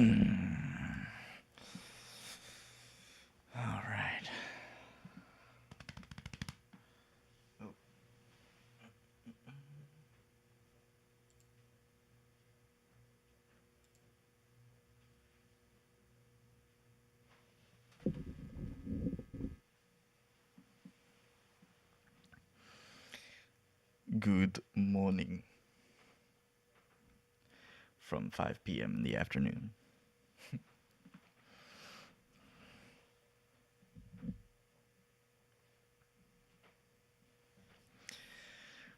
All right. Good morning from 5 p.m. in the afternoon.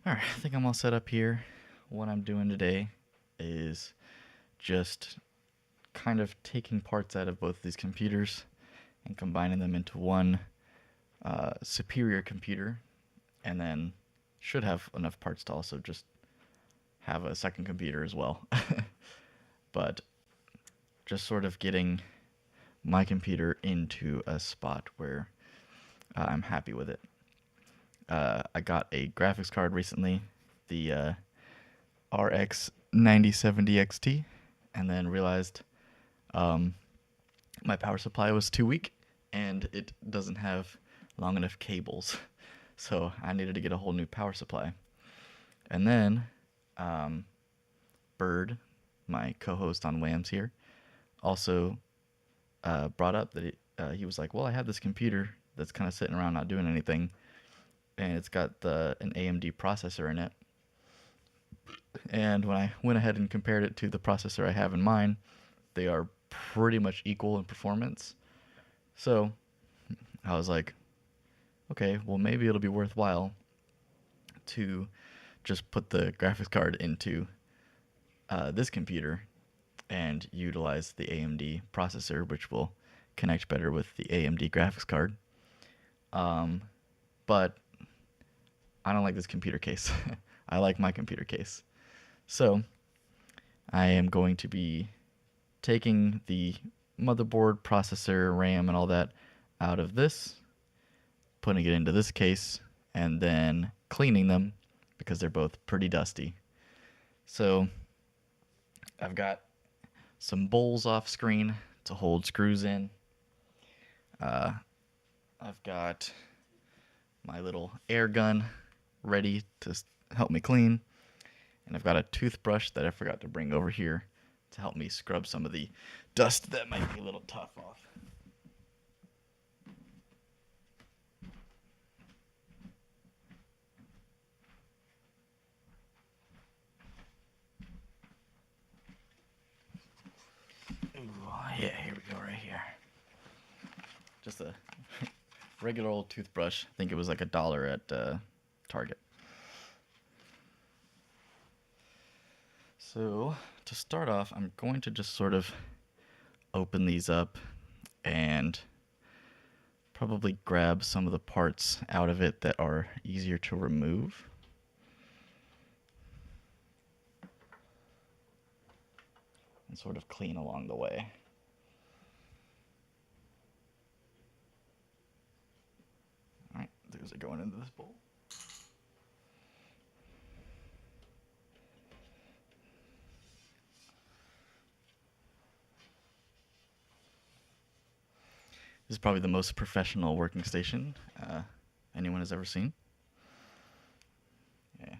All right, I think I'm all set up here. What I'm doing today is just kind of taking parts out of both these computers and combining them into one superior computer, and then should have enough parts to also just have a second computer as well. But just sort of getting my computer into a spot where I'm happy with it. I got a graphics card recently, the RX 9070 XT, and then realized um, my power supply was too weak and it doesn't have long enough cables. So I needed to get a whole new power supply. And then um, Bird, my co host on WAMs here, also brought up that he was like, well, I have this computer that's kind of sitting around not doing anything, and it's got an AMD processor in it. And when I went ahead and compared it to the processor I have in mine, they are pretty much equal in performance. So I was like, okay, well, maybe it'll be worthwhile to just put the graphics card into this computer and utilize the AMD processor, which will connect better with the AMD graphics card. Um, but I don't like this computer case. I like my computer case. So I am going to be taking the motherboard, processor, RAM, and all that out of this, putting it into this case, and then cleaning them because they're both pretty dusty. So I've got some bowls off screen to hold screws in. Uh, I've got my little air gun ready to help me clean. And I've got a toothbrush that I forgot to bring over here to help me scrub some of the dust that might be a little tough off. Ooh, yeah, here we go, right here. Just a regular old toothbrush. I think it was like $1 at Target. So to start off, I'm going to just sort of open these up and probably grab some of the parts out of it that are easier to remove. And sort of clean along the way. All right, those are going into this bowl. This is probably the most professional working station anyone has ever seen. Yeah.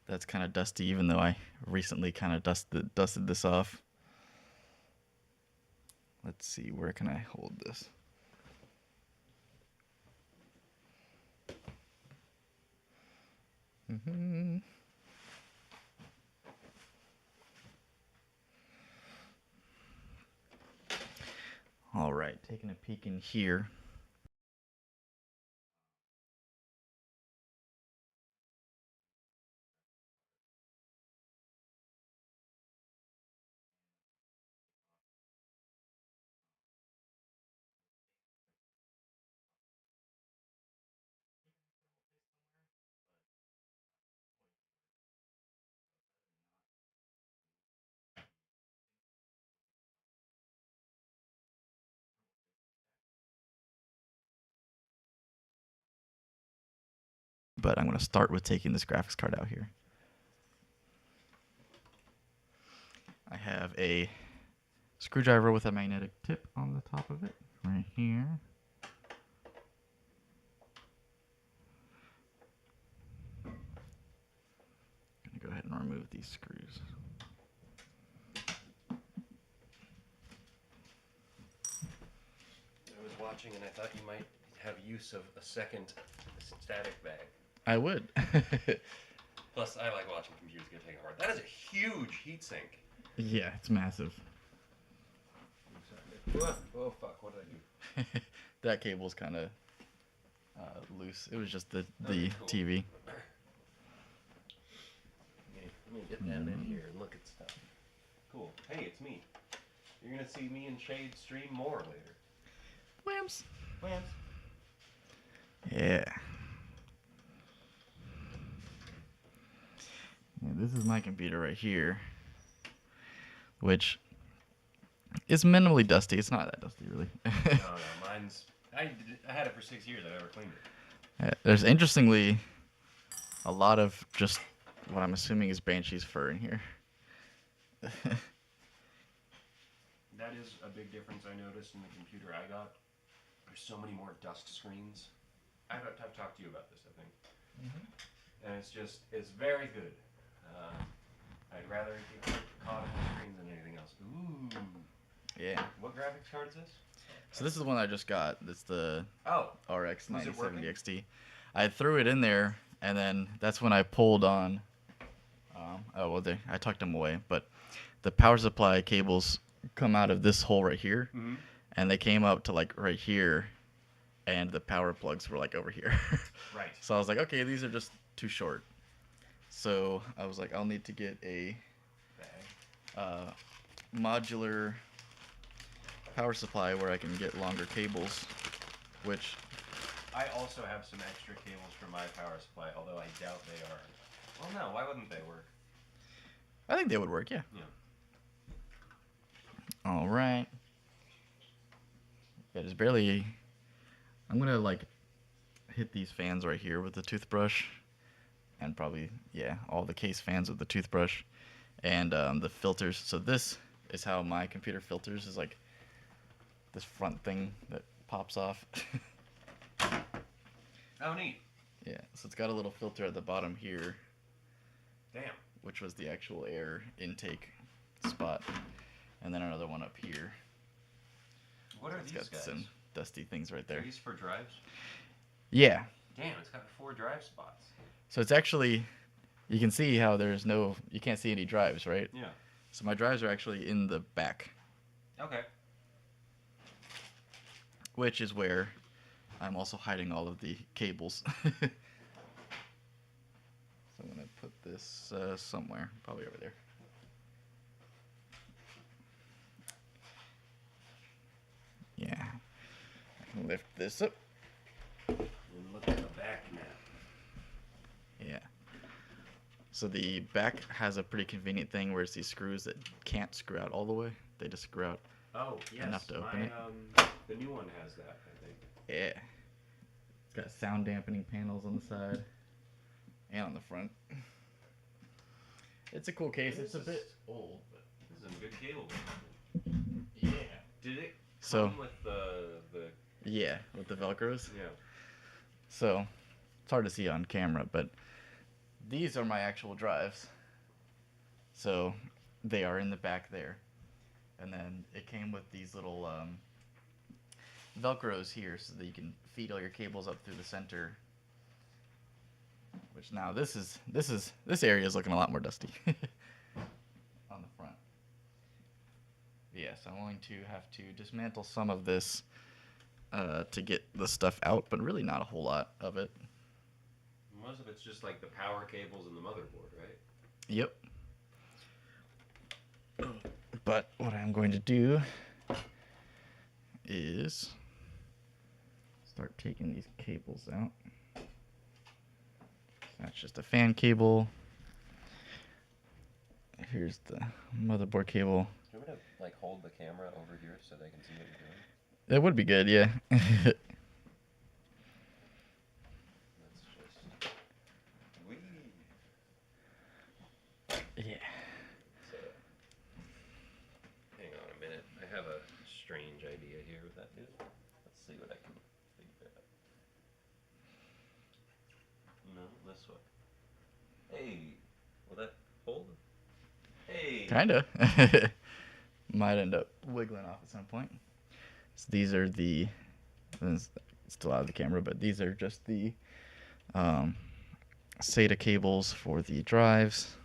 That's kind of dusty, even though I recently kind of dusted this off. Let's see, where can I hold this? Mm-hmm. All right, taking a peek in here. But I'm going to start with taking this graphics card out here. I have a screwdriver with a magnetic tip on the top of it, right here. Gonna go ahead and remove these screws. I was watching and I thought you might have use of a second static bag. I would. Plus, I like watching computers get taken apart. That is a huge heatsink. Yeah, it's massive. Oh fuck! What did I do? That cable's kind of loose. It was just the Okay, cool. TV. Let me get down in here and look at stuff. Cool. Hey, it's me. You're gonna see me and Shade stream more later. Whams. Whams. Yeah. Yeah, this is my computer right here, which is minimally dusty. It's not that dusty, really. No, mine's. I had it for 6 years. I never cleaned it. There's interestingly a lot of just what I'm assuming is Banshee's fur in here. That is a big difference I noticed in the computer I got. There's so many more dust screens. I've talked to you about this, I think. And it's very good. I'd rather get caught in the screen than anything else. Ooh. Yeah. What graphics card is this? So this is the one I just got. It's the Oh. RX Was it 9070 working? XT. I threw it in there, and then that's when I pulled on. I tucked them away, but the power supply cables come out of this hole right here, Mm-hmm. and they came up to like right here, and the power plugs were like over here. Right. So I was like, okay, these are just too short. So I was like, I'll need to get a Bag. modular power supply where I can get longer cables, which I also have some extra cables for my power supply, although I doubt they are. Well, no, why wouldn't they work? I think they would work, yeah. Yeah. All right. Yeah, there's barely. I'm gonna like hit these fans right here with the toothbrush, and probably all the case fans with the toothbrush, and the filters. So this is how my computer filters, is like this front thing that pops off. Oh, neat. Yeah, so it's got a little filter at the bottom here, Damn. which was the actual air intake spot, and then another one up here. What are It's these got guys? some dusty things right Are there. these for drives? Yeah, Damn, it's got 4 drive spots. so it's actually, you can see how you can't see any drives, right? Yeah. So my drives are actually in the back, Okay. which is where I'm also hiding all of the cables. So I'm gonna put this somewhere, probably over there. Yeah, I can lift this up. And look at the back now. Yeah. So the back has a pretty convenient thing where it's these screws that can't screw out all the way. They just screw out. Oh, yes. Enough to open it. The new one has that, I think. Yeah. It's got sound dampening panels on the side and on the front. It's a cool case. It's a bit old, but This is a good cable. yeah. Did it So- come with the Yeah, with the Velcros. yeah. So it's hard to see on camera, but these are my actual drives. So they are in the back there. And then it came with these little Velcros here so that you can feed all your cables up through the center. Which now this area is looking a lot more dusty on the front. Yes, I'm going to have to dismantle some of this to get the stuff out, but really not a whole lot of it. Most of it's just like the power cables and the motherboard, right? Yep. But what I'm going to do is start taking these cables out. That's just a fan cable. Here's the motherboard cable. Do you want me to like hold the camera over here so they can see what you're doing? That would be good, yeah. Let's just Yeah. so see what I can figure out. No, this way. Hey, will that hold? Hey. Kinda. Might end up wiggling off at some point. So these are the, it's still out of the camera, but these are just the SATA cables for the drives.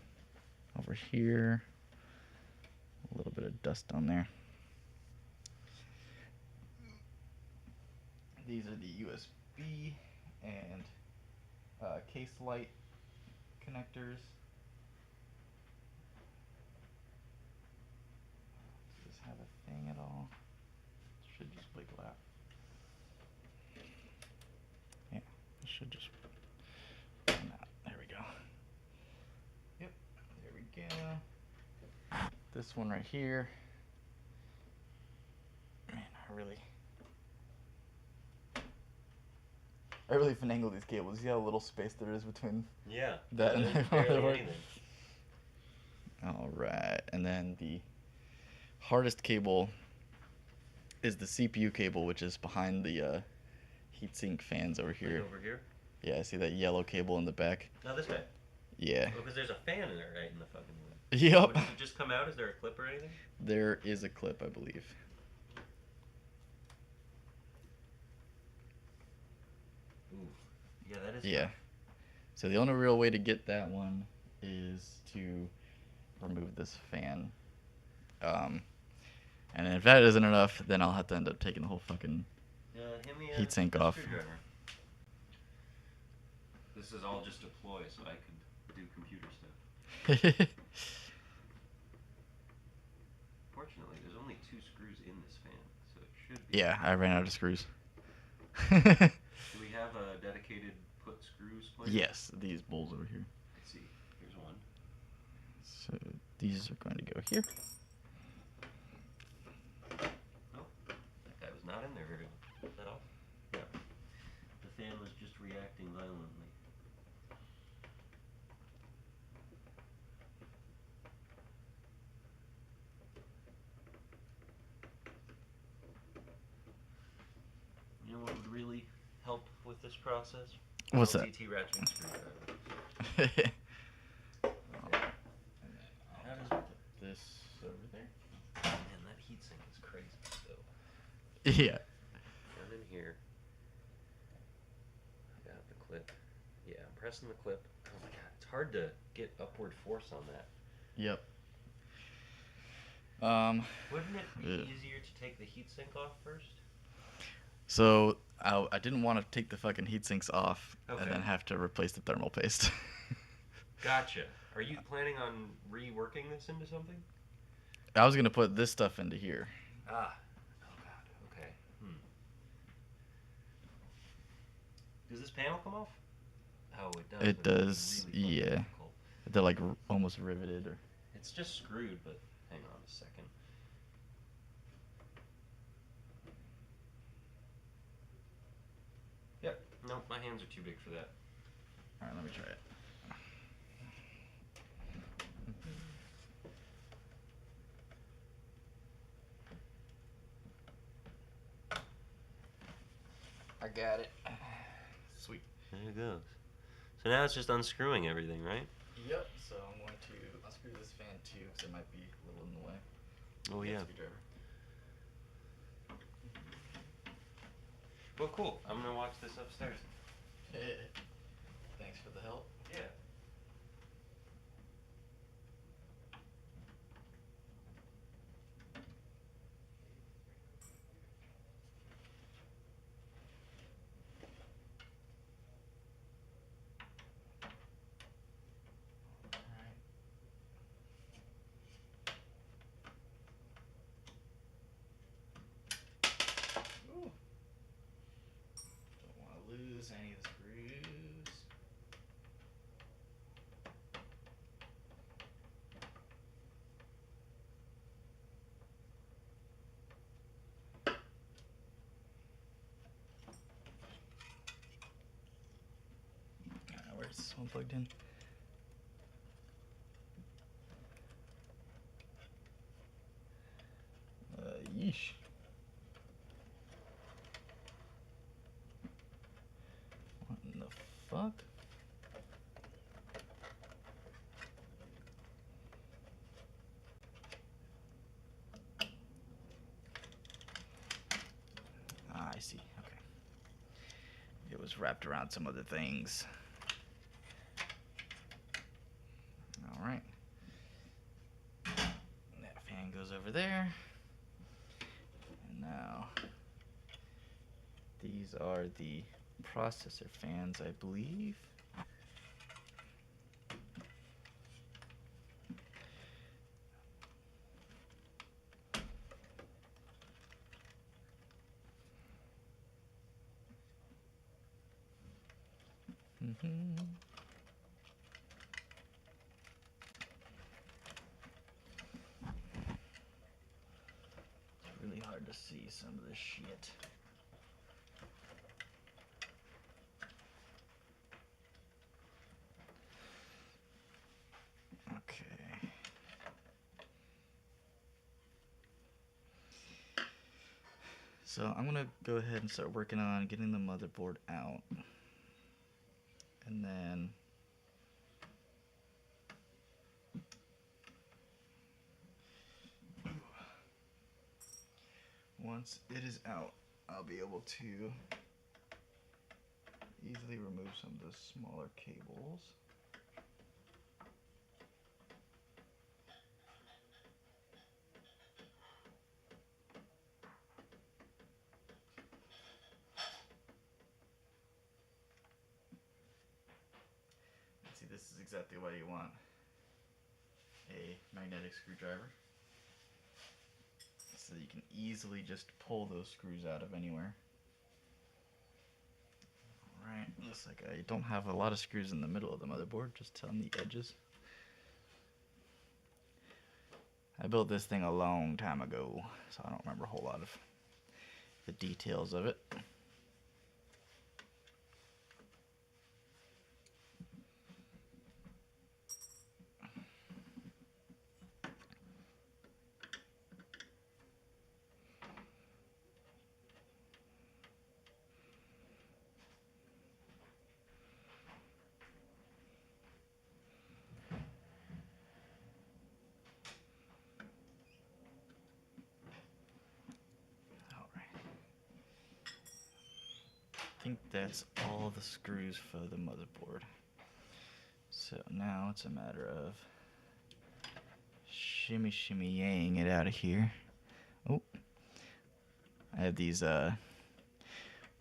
Over here, a little bit of dust on there. These are the USB and case light connectors. Does this have a thing at all? Should just wiggle out. Yeah, it should just come out. There we go. Yep, there we go. This one right here. Man, I really finagle these cables. See how little space there is between Yeah. that and there's the other barely one? anything. All right, and then the hardest cable is the CPU cable, which is behind the heatsink fans over here. Like over here? Yeah, see that yellow cable in the back? No, this way. Yeah. Oh, because there's a fan in there, right, in the fucking way. Yep. Oh, did it just come out? Is there a clip or anything? There is a clip, I believe. Ooh. Yeah, that is. Yeah. tough. So the only real way to get that one is to remove this fan. And if that isn't enough, then I'll have to end up taking the whole fucking Hand me heatsink a off. screwdriver. This is all just a ploy so I could do computer stuff. Fortunately, there's only 2 screws in this fan, so it should be. Yeah, I ran out of screws. Do we have a dedicated put screws place? Yes, these bowls over here. Let's see. Here's one. So these are going to go here. Oh, that guy was not in there very long. Is that all? Yeah. The fan was just reacting violently. You know what would really help with this process? What's that? LTT ratchet screwdriver. How does put this over there? Man, that heatsink is crazy. So Yeah. down in here, I got the clip. Yeah, I'm pressing the clip. Oh my god, it's hard to get upward force on that. Yep. Wouldn't it be Yeah. easier to take the heatsink off first? So I didn't want to take the fucking heat sinks off Okay. and then have to replace the thermal paste. Gotcha. Are you planning on reworking this into something? I was gonna put this stuff into here. Ah. Oh god. Okay. Does this panel come off? Oh, it does. It but it's does, really fucking yeah. difficult. They're like almost riveted, or It's just screwed, but hang on a second. Yep. No, my hands are too big for that. all right. Let me try it. I got it. Sweet. There it goes. So now it's just unscrewing everything, right? Yep. So I'm going to unscrew this fan too, because it might be a little in the way. Oh Get a yeah. screwdriver. Well, cool. I'm gonna watch this upstairs. Thanks for the help. Yeah. Alright. Ooh. Don't want to lose any of the screws. Where's this one plugged in? Yeesh. see. Okay. It was wrapped around some other things. All right. That fan goes over there. And now, these are the processor fans, I believe. It's really hard to see some of this shit. Okay. So I'm gonna go ahead and start working on getting the motherboard out. And then once it is out, I'll be able to easily remove some of the smaller cables. See, this is exactly why you want a magnetic screwdriver, so that you can easily just pull those screws out of anywhere. Alright, looks like I don't have a lot of screws in the middle of the motherboard, just on the edges. I built this thing a long time ago, so I don't remember a whole lot of the details of it. I think that's all the screws for the motherboard. So now it's a matter of shimmy-yang it out of here. Oh, I have these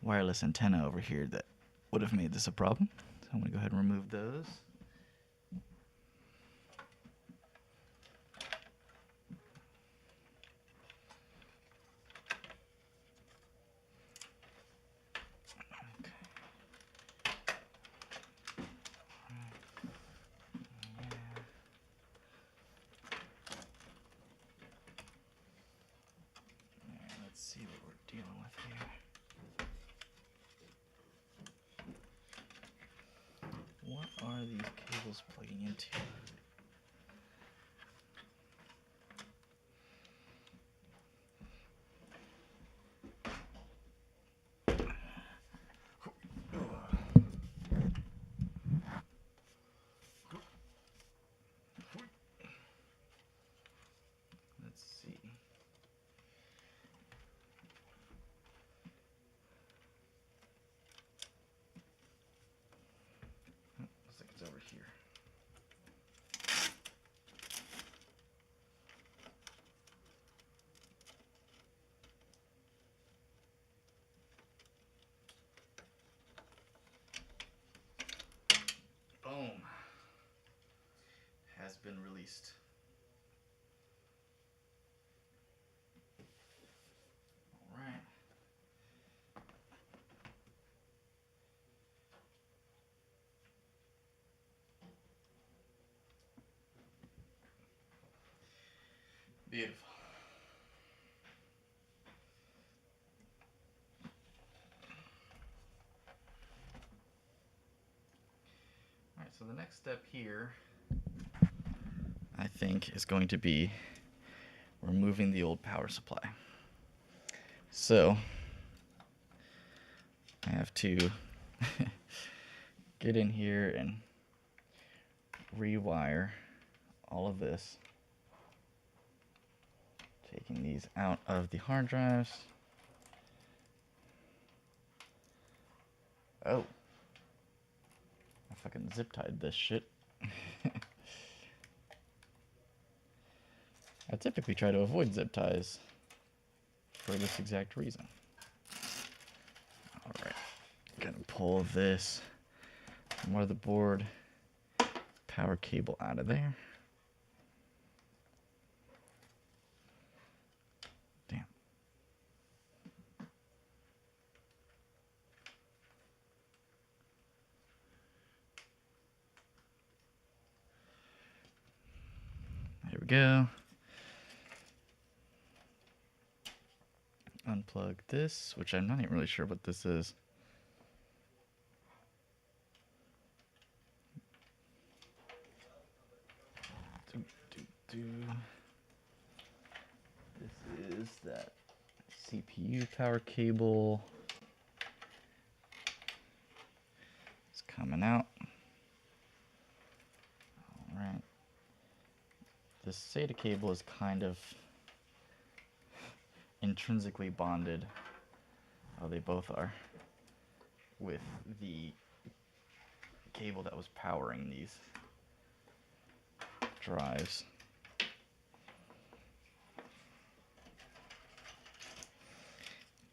wireless antenna over here that would have made this a problem. So I'm gonna go ahead and remove those. Let's see what we're dealing with here. What are these cables plugging into? Let's see. Oh, looks like it's over here. Boom. Has been released. All right. Beautiful. Alright, so the next step here, I think, is going to be removing the old power supply. So, I have to get in here and rewire all of this, taking these out of the hard drives. Oh. I fucking zip tied this shit. I typically try to avoid zip ties for this exact reason. Alright. Gonna pull this motherboard power cable out of there. Damn. There we go. Unplug this, which I'm not even really sure what this is. This is that CPU power cable. It's coming out. Alright. This SATA cable is kind of intrinsically bonded. Oh, they both are. With the cable that was powering these drives.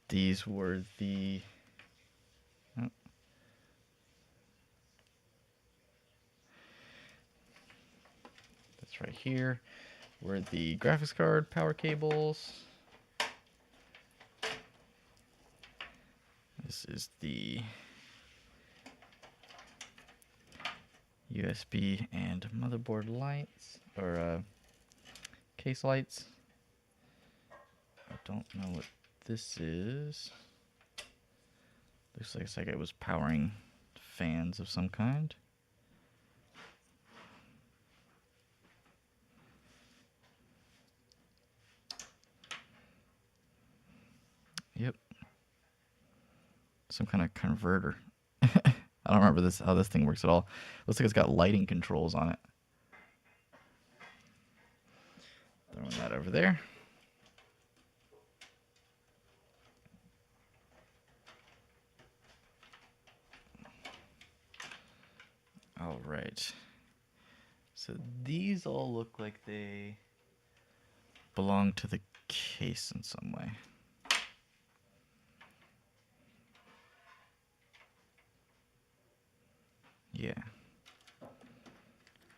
These were the that's right here were the graphics card power cables. This is the USB and motherboard lights, or case lights. I don't know what this is. Looks like it was powering fans of some kind. Yep. Some kind of converter. I don't remember how this thing works at all. Looks like it's got lighting controls on it. Throwing that over there. All right. So these all look like they belong to the case in some way. Yeah.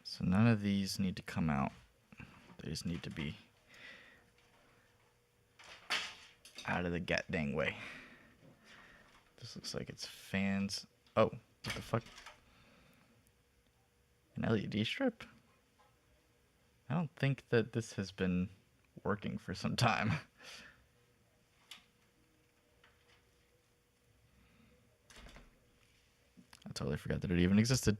So none of these need to come out. They just need to be out of the god dang way. This looks like it's fans. Oh, what the fuck? An LED strip? I don't think that this has been working for some time. I totally forgot that it even existed.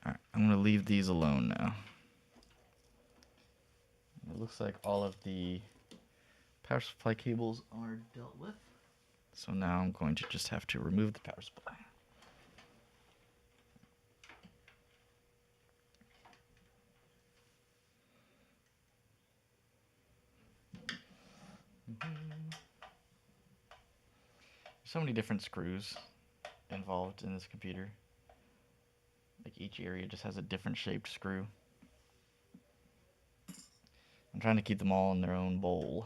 Alright, I'm going to leave these alone now. It looks like all of the power supply cables are dealt with. So now I'm going to just have to remove the power supply. So many different screws involved in this computer. Like each area just has a different shaped screw. I'm trying to keep them all in their own bowl.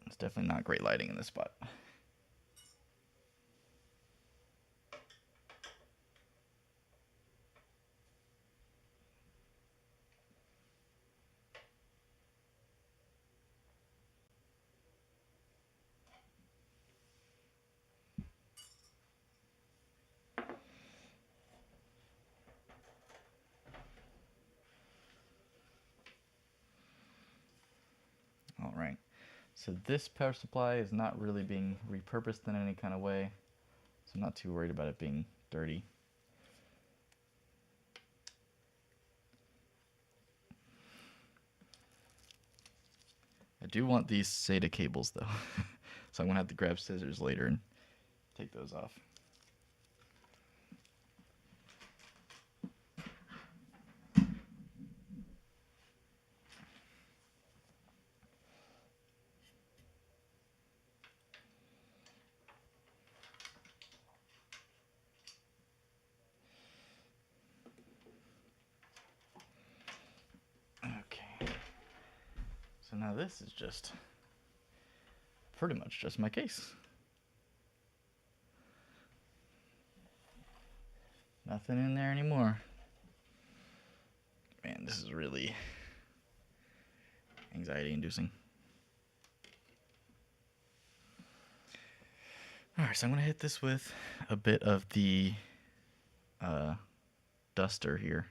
It's definitely not great lighting in this spot. All right. So this power supply is not really being repurposed in any kind of way. So I'm not too worried about it being dirty. I do want these SATA cables though. So I'm gonna have to grab scissors later and take those off. So now this is just pretty much just my case. Nothing in there anymore. Man, this is really anxiety inducing. Alright, so I'm going to hit this with a bit of the duster here.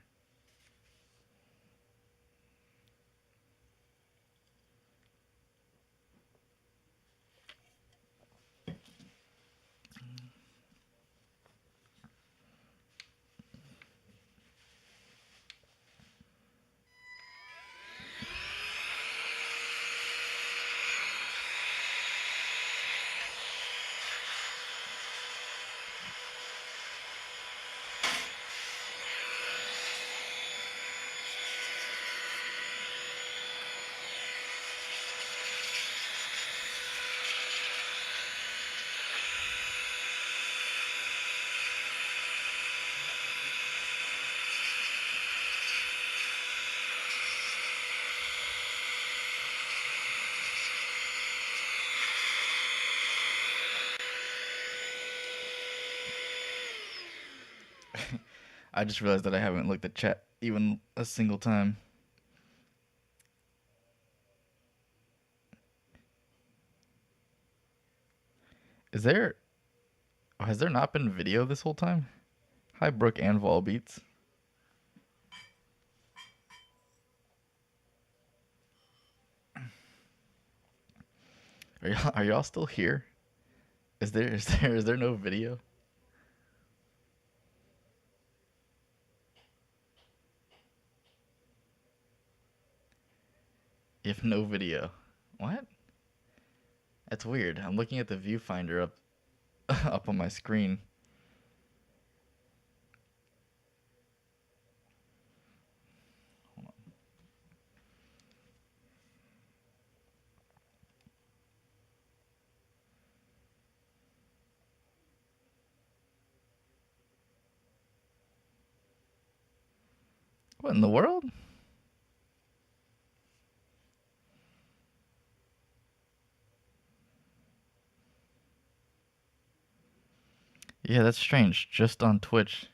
I just realized that I haven't looked at chat even a single time. Has there not been video this whole time? Hi, Brooke and Volbeats. Are y'all still here? Is there no video? If no video. What? That's weird. I'm looking at the viewfinder up up on my screen. Hold on. What in the world? Yeah, that's strange. Just on Twitch.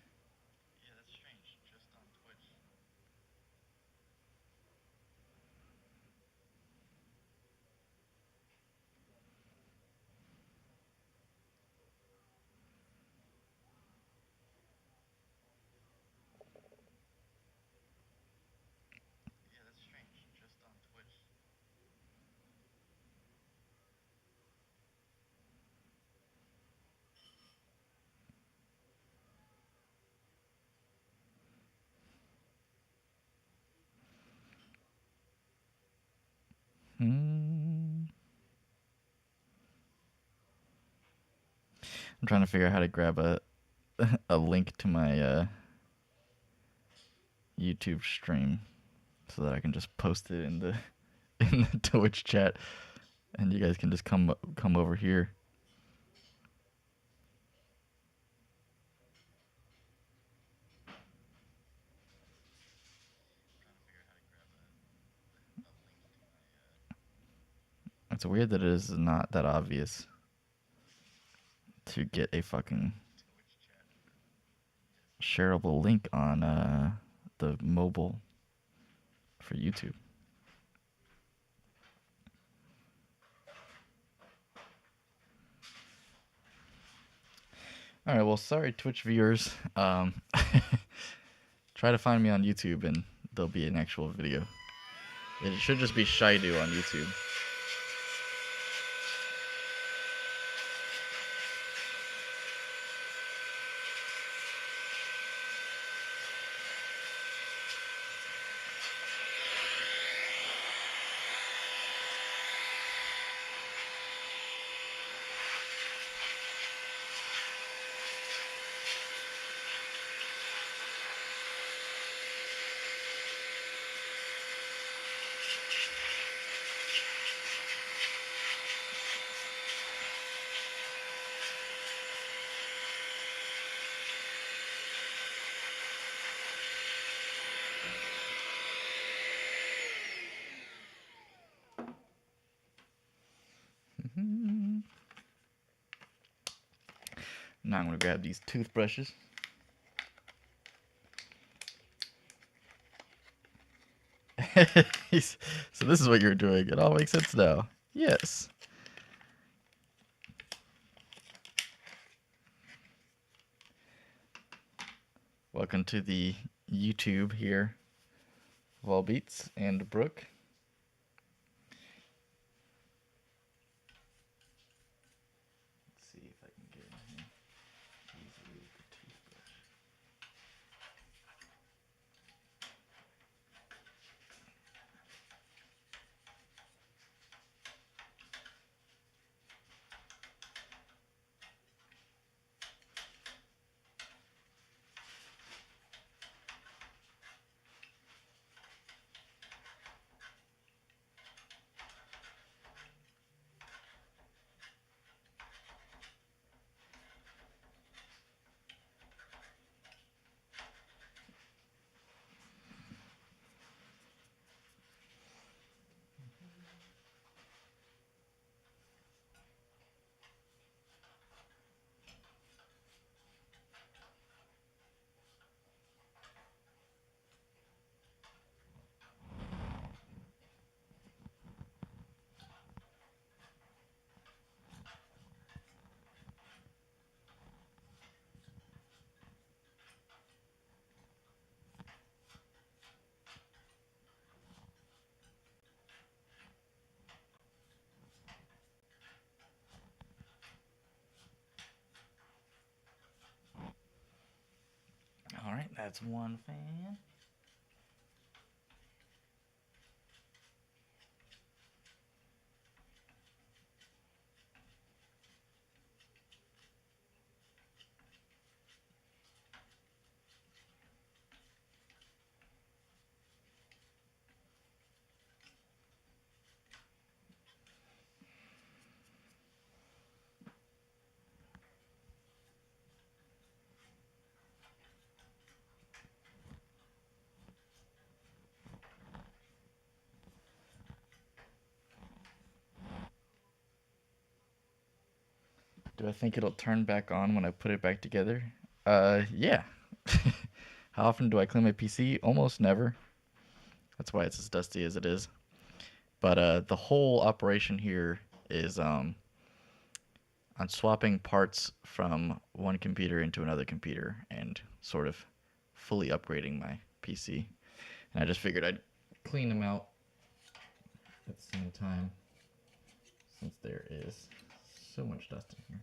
I'm trying to figure out how to grab a link to my YouTube stream so that I can just post it in the in the Twitch chat, and you guys can just come over here. It's weird that it is not that obvious to get a fucking shareable link on the mobile for YouTube. All right, well, sorry, Twitch viewers. Try to find me on YouTube, and there'll be an actual video. It should just be Shaidu on YouTube. Now I'm going to grab these toothbrushes. So this is what you're doing. It all makes sense now. Yes. Welcome to the YouTube here. Volbeats and Brooke. Let's see if I can get in here easily with the toothbrush. All right, that's one fan. Do I think it'll turn back on when I put it back together? Yeah. How often do I clean my PC? Almost never. That's why it's as dusty as it is. But the whole operation here is I'm swapping parts from one computer into another computer and sort of fully upgrading my PC. And I just figured I'd clean them out at the same time since there is so much dust in here.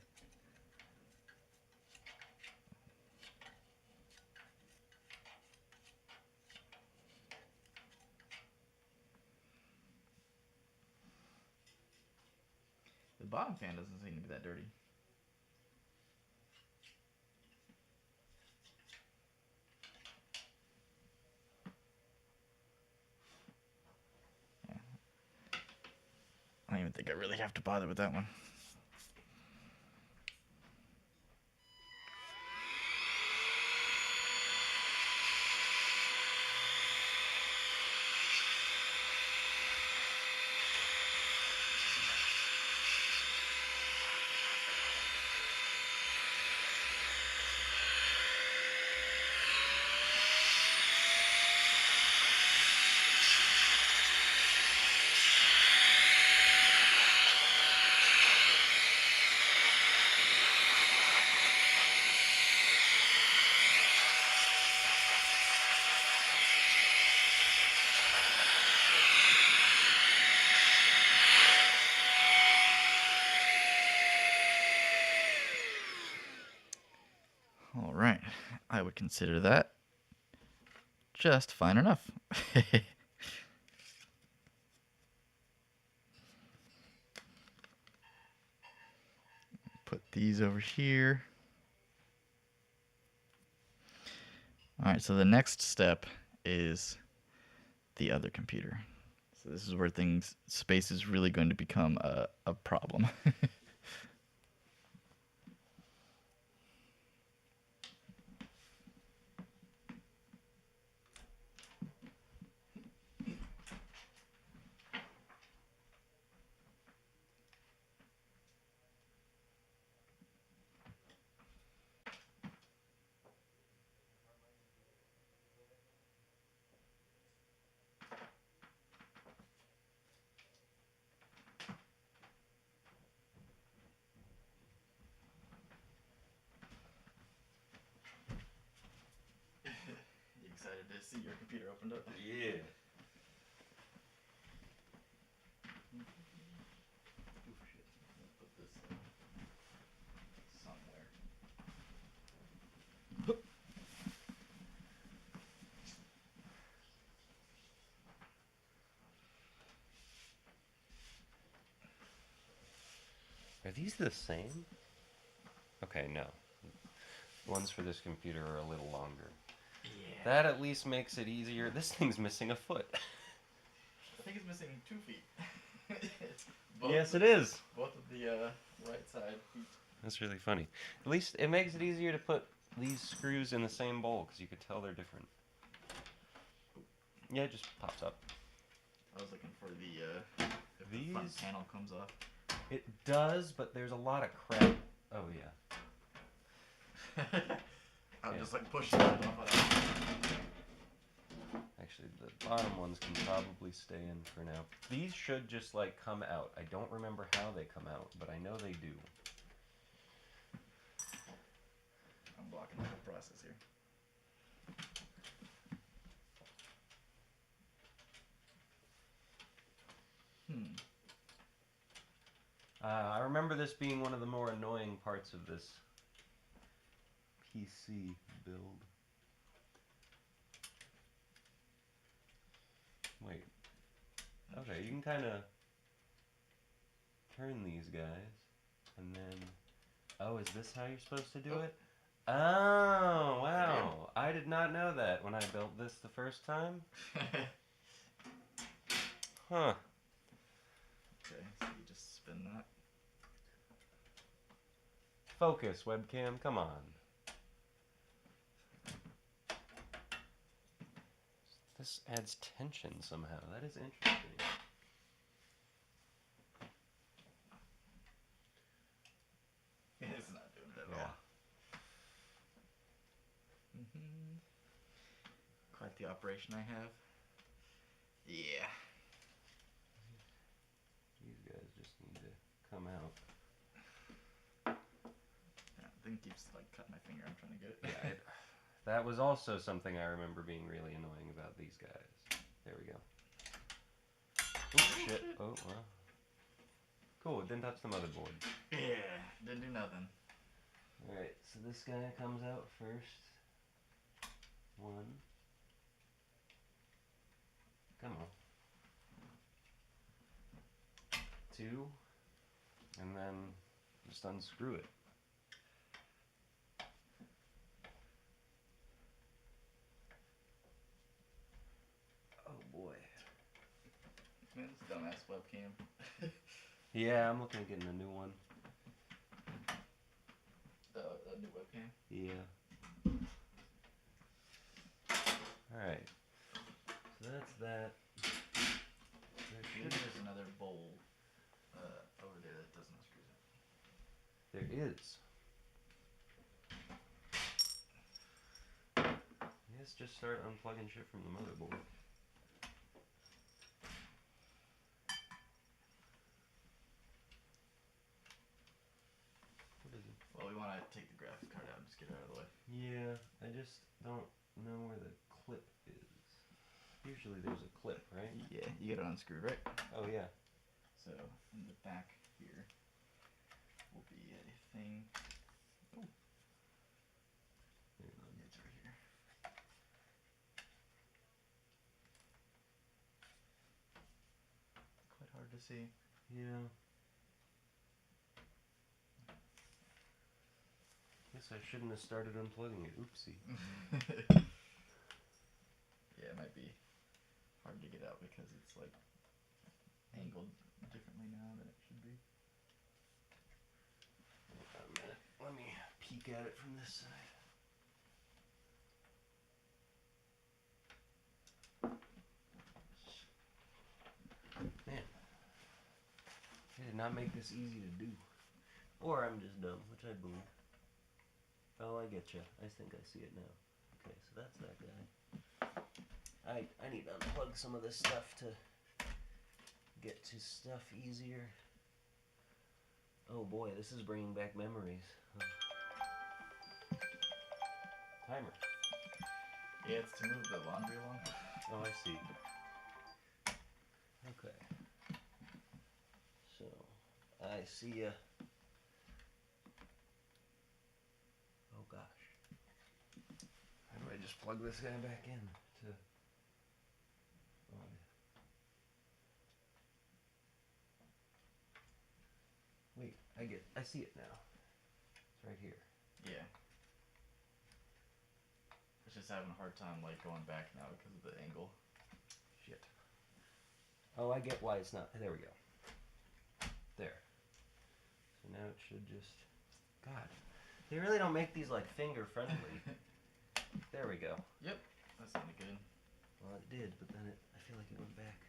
The bottom fan doesn't seem to be that dirty. Yeah. I don't even think I really have to bother with that one. All right, I would consider that just fine enough. Put these over here. All right, so the next step is the other computer. So this is where space is really going to become a problem. see your computer opened up. Yeah. Ooh, shit. I'll put this somewhere. Are these the same? Okay, no. The ones for this computer are a little longer. Yeah. That at least makes it easier. This thing's missing a foot. I think it's missing 2 feet. Yes, it is. Both of the right side feet. That's really funny. At least it makes it easier to put these screws in the same bowl because you could tell they're different. Yeah, it just pops up. I was looking for the if the front These- panel comes off. It does, but there's a lot of crap. Oh yeah. I'm Yeah. just like pushing it off. Actually, the bottom ones can probably stay in for now. These should just like come out. I don't remember how they come out, but I know they do. I'm blocking the whole process here. I remember this being one of the more annoying parts of this PC build. Wait. Okay, you can kind of turn these guys, and then... Oh, is this how you're supposed to do it? Oh, wow. I did not know that when I built this the first time. Huh. Okay, so you just spin that. Focus, webcam, come on. This adds tension somehow. That is interesting. It's not doing it at Yeah. all. Quite the operation I have. Yeah. These guys just need to come out. That thing keeps like cutting my finger. I'm trying to get it. Yeah, that was also something I remember being really annoying about these guys. There we go. Oh, shit. Oh, well. Cool, it didn't touch the motherboard. Yeah. Didn't do nothing. Alright, so this guy comes out first. 1. Come on. 2. And then just unscrew it. Oh boy. Man, this dumbass webcam. Yeah, I'm looking at getting a new one. A new webcam. Yeah. Alright. So that's that. There Maybe should there's another bowl over there that doesn't have screws in it. There is. Yes, just start unplugging shit from the motherboard. What is it? Well, we want to take the graphics card out and just get it out of the way. Yeah, I just don't know where the clip is. Usually there's a clip, right? Yeah, you get it unscrewed, right? Oh yeah. So in the back here will be a thing. Oh, Hang on. it's right here. Quite hard to see. Yeah. Guess I shouldn't have started unplugging it. Oopsie. Yeah, it might be hard to get out because it's like angled differently now than it should be. A minute. Let me peek at it from this side. Man, they did not make this easy to do. Or I'm just dumb, which I believe. Oh, I get you. I think I see it now. Okay, so that's that guy. I need to unplug some of this stuff to get to stuff easier. Oh boy, this is bringing back memories. Timer. Yeah, it's to move the laundry along. Oh, I see. Okay. So, I see ya. Oh gosh. How do I just plug this guy back in to... Oh, yeah. Wait, I see it now. It's right here. Yeah. It's just having a hard time like going back now because of the angle. Shit. Oh, I get why it's not. There we go. There. So now it should just... God. They really don't make these like finger friendly. There we go. Yep, that sounded good. Well, it did, but then I feel like it went back.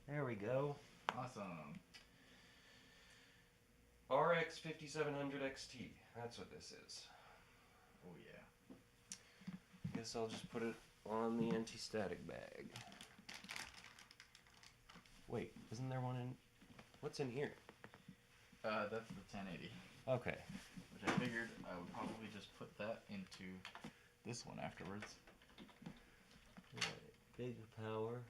There we go. Awesome. RX 5700 XT. That's what this is. Oh yeah. Guess I'll just put it on the anti-static bag. Wait, isn't there one in... What's in here? That's the 1080, Okay. which I figured I would probably just put that into this one afterwards. Alright, big power.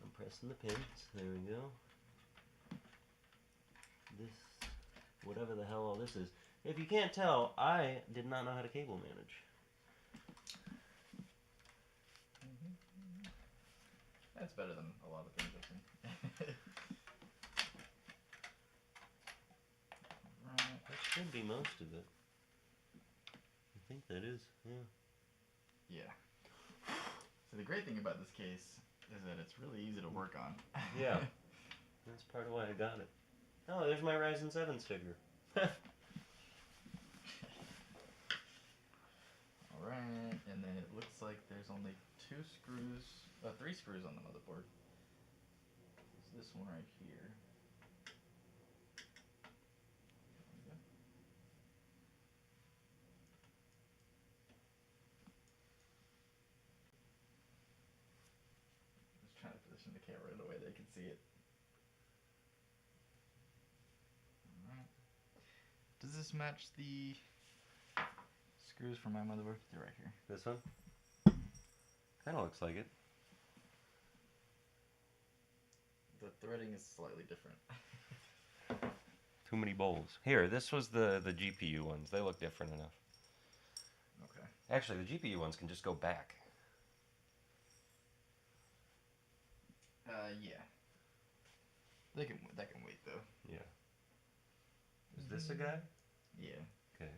I'm pressing the pins. There we go. This, whatever the hell all this is. If you can't tell, I did not know how to cable manage. That's better than a lot of things, I think. Right. That should be most of it. I think that is, yeah. Yeah. So the great thing about this case is that it's really easy to work on. Yeah. That's part of why I got it. Oh, there's my Ryzen 7 sticker. Alright, and then it looks like there's only 3 screws on the motherboard. It's this one right here. There we go. Just trying to position the camera in a way they can see it. Alright. Does this match the screws for my motherboard? They're right here. This one? Kinda looks like it. The threading is slightly different. Too many bowls. Here, this was the GPU ones. They look different enough. Okay. Actually, the GPU ones can just go back. Yeah. That can wait though. Yeah. Is this a guy? Yeah. Okay.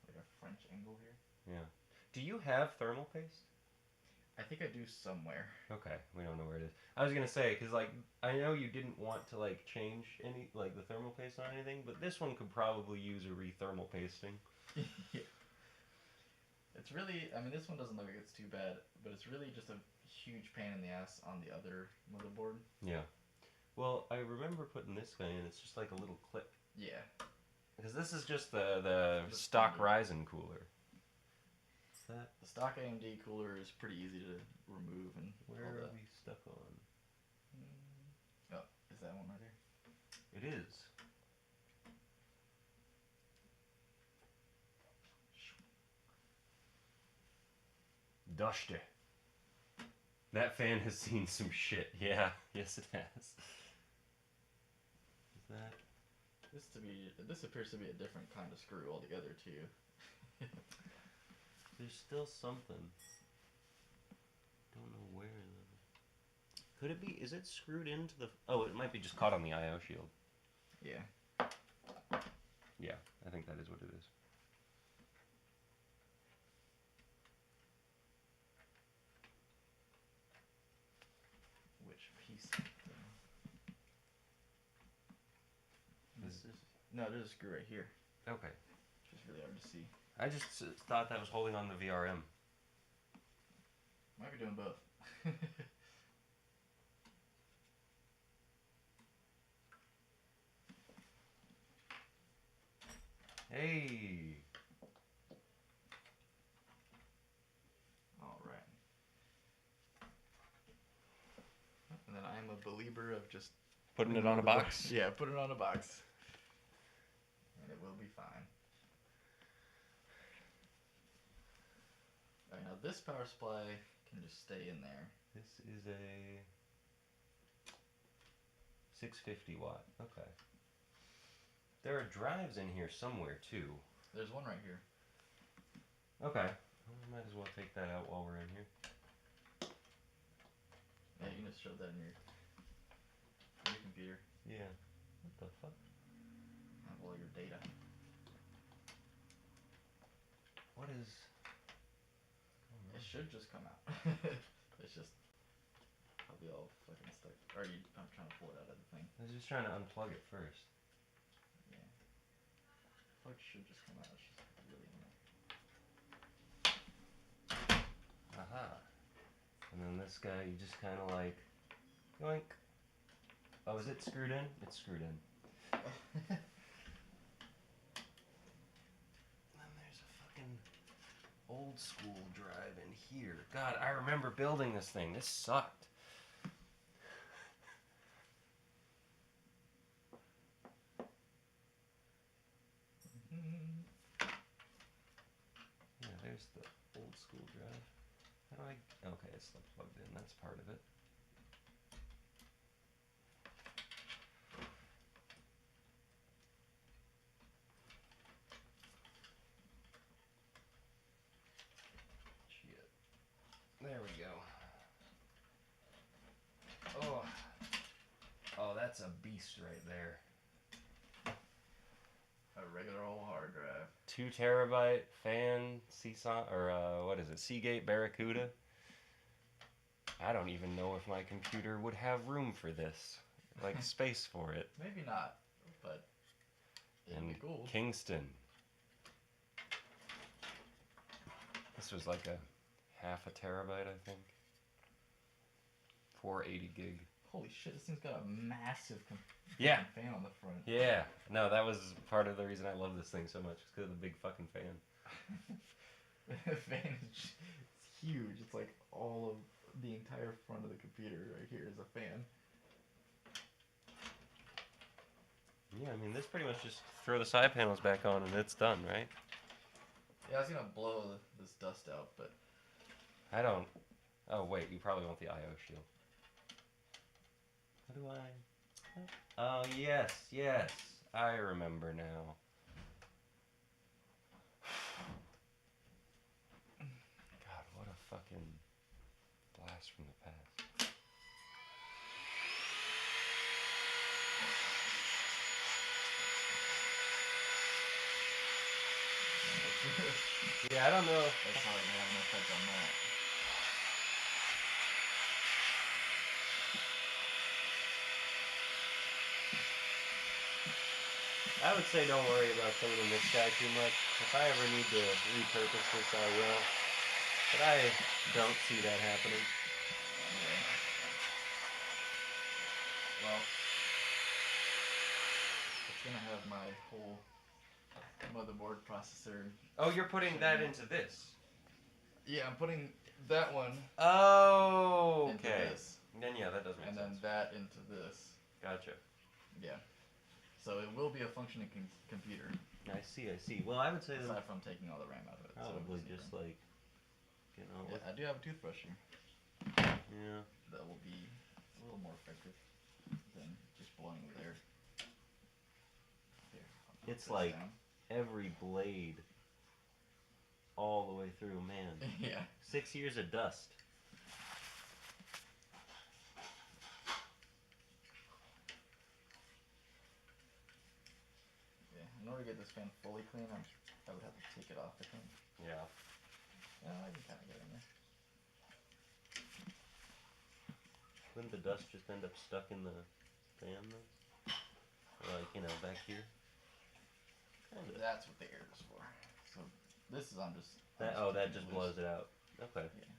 Like a French angle here. Yeah. Do you have thermal paste? I think I do somewhere. Okay, we don't know where it is. I was gonna say, cause like I know you didn't want to like change any like the thermal paste on anything, but this one could probably use a re-thermal pasting. Yeah. It's really, I mean, this one doesn't look like it's too bad, but it's really just a huge pain in the ass on the other motherboard. Yeah. Well, I remember putting this guy in. It's just like a little clip. Yeah. Because this is just the stock Ryzen cooler. Is that The stock AMD cooler is pretty easy to remove and where all are that. we stuck on? Oh, is that one right here? It is. Dusty. That fan has seen some shit. Yeah, yes it has. Is that? This appears to be a different kind of screw altogether too. There's still something. Don't know where though. Could it be? Is it screwed into the? Oh, it might be just caught on the I/O shield. Yeah. Yeah, I think that is what it is. Which piece? This No, there's a screw right here. Okay. It's just really hard to see. I just thought that was holding on the VRM. Might be doing both. Hey. All right. believer of just Putting it on a box. Yeah, put it on a box, and it will be fine. All right, now this power supply can just stay in there. This is a 650 watt. Okay. There are drives in here somewhere too. There's one right here. Okay. Well, we might as well take that out while we're in here. Yeah, you can just shove that in your computer. Yeah. What the fuck? Have all your data. What is? It should just come out. It's just probably all fucking stuck. I'm trying to pull it out of the thing. I was just trying to unplug it first. Yeah. Fuck should just come out. It's just really annoying. Aha. And then this guy, you just kind of like, yoink. Oh, is it screwed in? It's screwed in. And then there's a fucking old school drive in here. God, I remember building this thing. This sucked. Yeah, there's the old school drive. How do I? Okay, it's still plugged in. That's part of it. Shit. There we go. Oh. Oh, that's a beast right there. A regular old hard drive. 2 terabyte fan Seaside, or what is it? Seagate Barracuda. I don't even know if my computer would have room for this, like space for it. Maybe not, but it'd And be cool. Kingston. This was like a half a terabyte, I think. 480 gig. Holy shit, this thing's got a massive Yeah. fan on the front. Yeah. No, that was part of the reason I love this thing so much. It's because of the big fucking fan. The fan is it's huge. It's like all of the entire front of the computer right here is a fan. Yeah, I mean, this pretty much just throw the side panels back on and it's done, right? Yeah, I was gonna blow this dust out, but I don't. Oh, wait, you probably want the IO shield. How do I? Oh, yes, yes. I remember now. God, what a fucking blast from the past. Yeah, I don't know. that's probably gonna have an effect on that. I would say don't worry about cleaning this guy too much. If I ever need to repurpose this, I will. But I don't see that happening. Yeah. Well, it's gonna have my whole motherboard processor. Oh, you're putting that into this? Yeah, I'm putting that one Oh, into okay. this, Then yeah, that does make and sense. then that into this. Gotcha. Yeah. So it will be a functioning computer, I see, I see. Well, I would say that aside from taking all the RAM out of it. so probably it's just different. like, you know, Yeah, I do have a toothbrush here. yeah. That will be a little more effective than just blowing with air. Here, I'll put It's this like- down. Every blade, all the way through, man. Yeah. 6 years of dust. Yeah. In order to get this fan fully clean, I would have to take it off, I think. Yeah. I can kind of get in there. Wouldn't the dust just end up stuck in the fan though? Or like, you know, back here? Kinda. That's what the air is for. So this is I'm just. That, oh, that just blows it out. Okay. Yeah.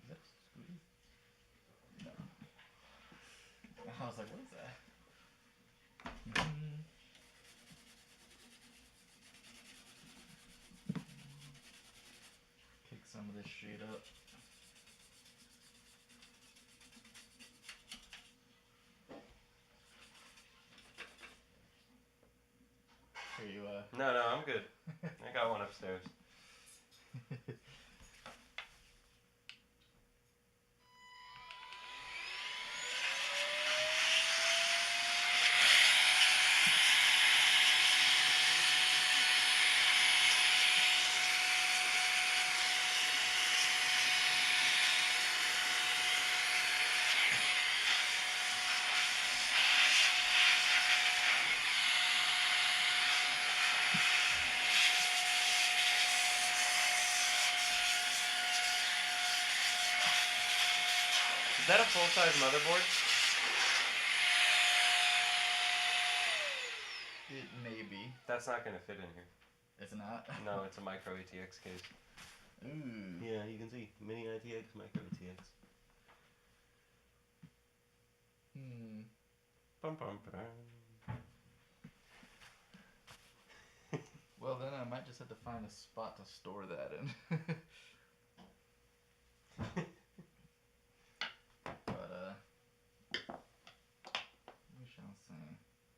Is that Scooty? No. I was like, what is that? Kick some of this shit up. Here you No, I'm good. I got one upstairs. Is that a full-size motherboard? It may be. That's not gonna fit in here. It's not. No, it's a micro ATX case. Ooh. Yeah, you can see mini ITX, micro ATX. Bum, bum, ba-dum. Well, then I might just have to find a spot to store that in. But we shall see.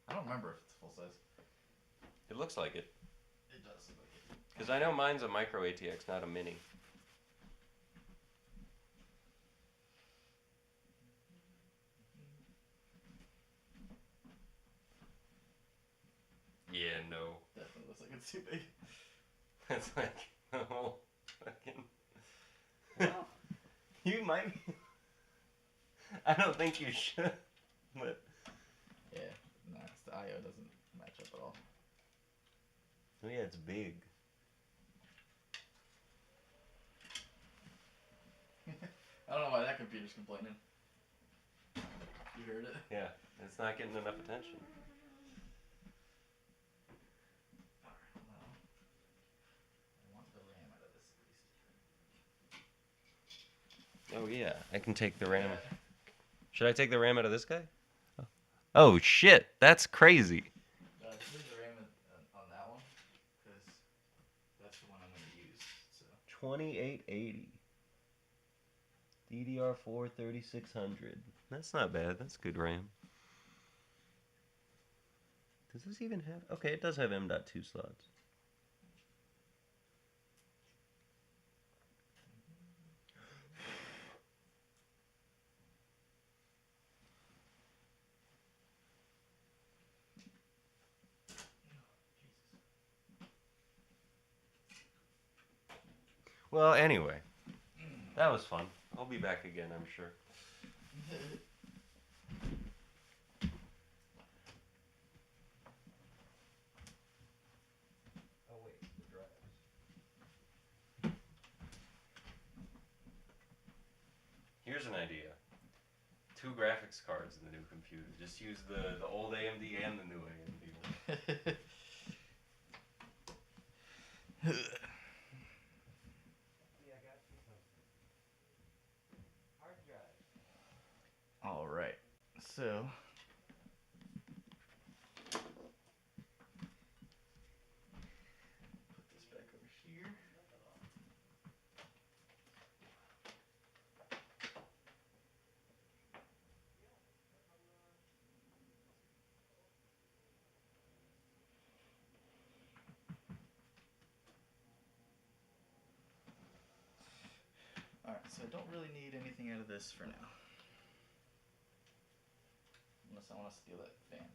I don't remember if it's full size. It looks like it. It does look like it. Because I know mine's a micro ATX, not a mini. Yeah, no. Definitely looks like it's too big. It's like the whole fucking. Well, You might. I don't think you should. But yeah, nah, the IO doesn't match up at all. oh yeah, it's big. I don't know why that computer's complaining. You heard it? Yeah, it's not getting enough attention. Alright, well. I want the RAM out of this at least. Oh yeah, I can take the RAM. Yeah. Should I take the RAM out of this guy? Oh shit, that's crazy. Leave the RAM on that one, because that's the one I'm going to use. So 2880. DDR4 3600. That's not bad. That's good RAM. Does this even have? Okay, it does have M.2 slots. Well, anyway, that was fun. I'll be back again, I'm sure. Oh wait, the drives. Here's an idea. 2 graphics cards in the new computer. Just use the old AMD and the new AMD one. Hard drive. Alright, so. Put this back over here. Alright, so I don't really need anything out of this for now. Unless I want to steal that fan.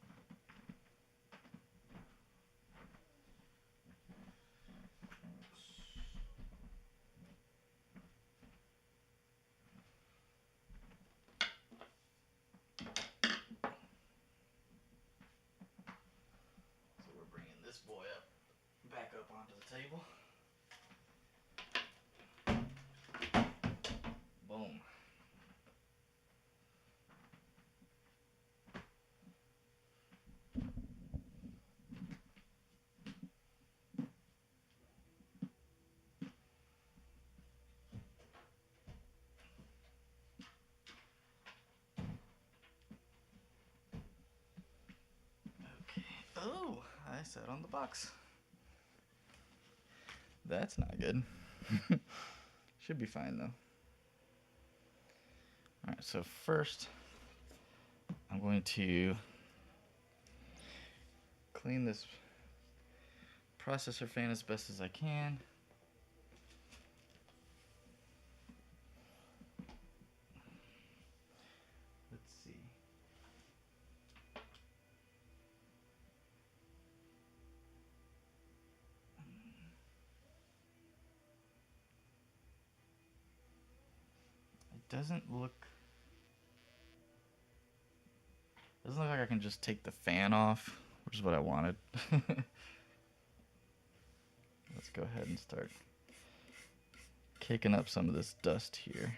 So we're bringing this boy up, back up onto the table. Boom. Okay. Oh, I sat on the box. That's not good. Should be fine though. Alright, so first I'm going to clean this processor fan as best as I can. Let's see. It doesn't look like I can just take the fan off, which is what I wanted. Let's go ahead and start kicking up some of this dust here.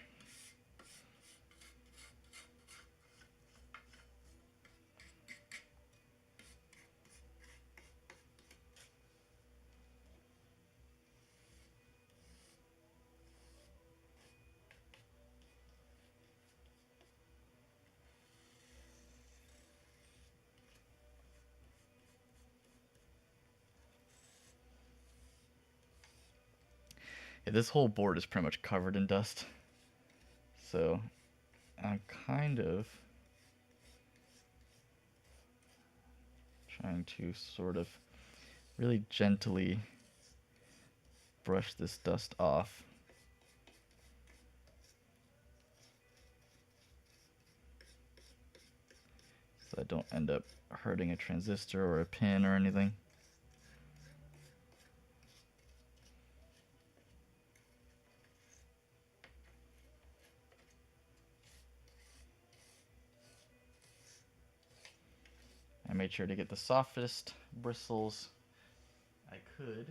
Yeah, this whole board is pretty much covered in dust. So I'm kind of trying to sort of really gently brush this dust off. So I don't end up hurting a transistor or a pin or anything. I made sure to get the softest bristles I could.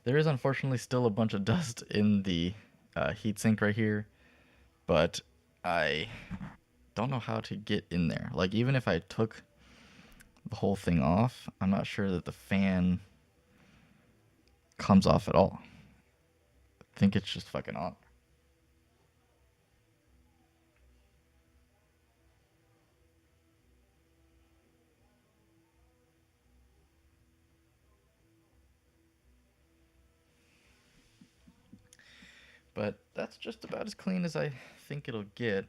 There is unfortunately still a bunch of dust in the heatsink right here, but I don't know how to get in there. Like, even if I took the whole thing off, I'm not sure that the fan comes off at all. I think it's just fucking on. But that's just about as clean as I think it'll get.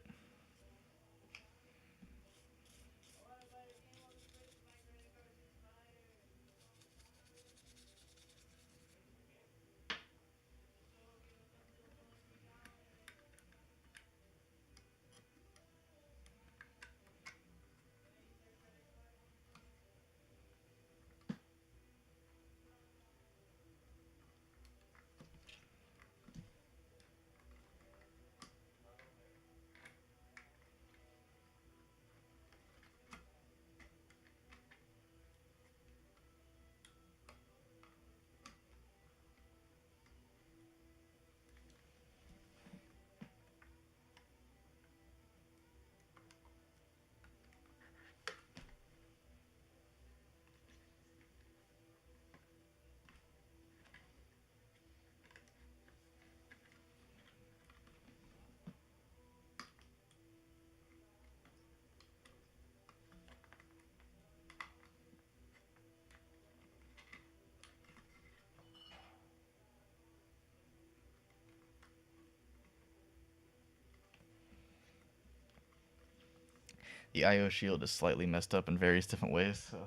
The IO shield is slightly messed up in various different ways, so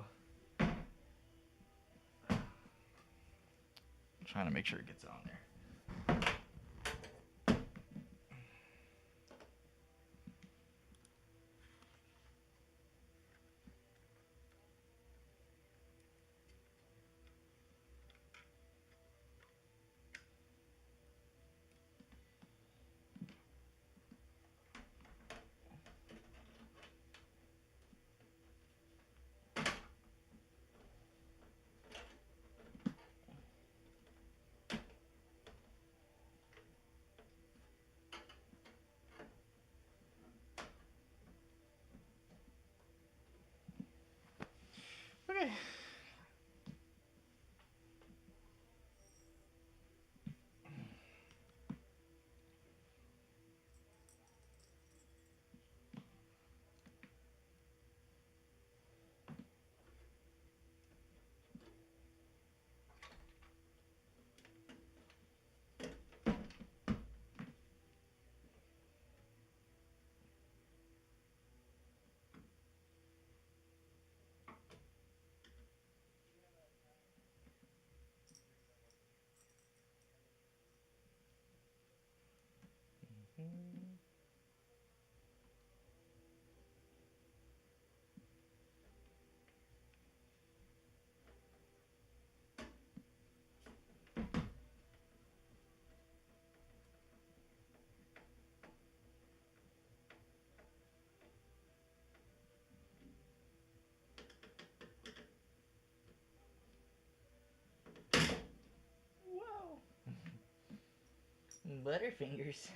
I'm trying to make sure it gets on there. Okay. Whoa. Butterfingers.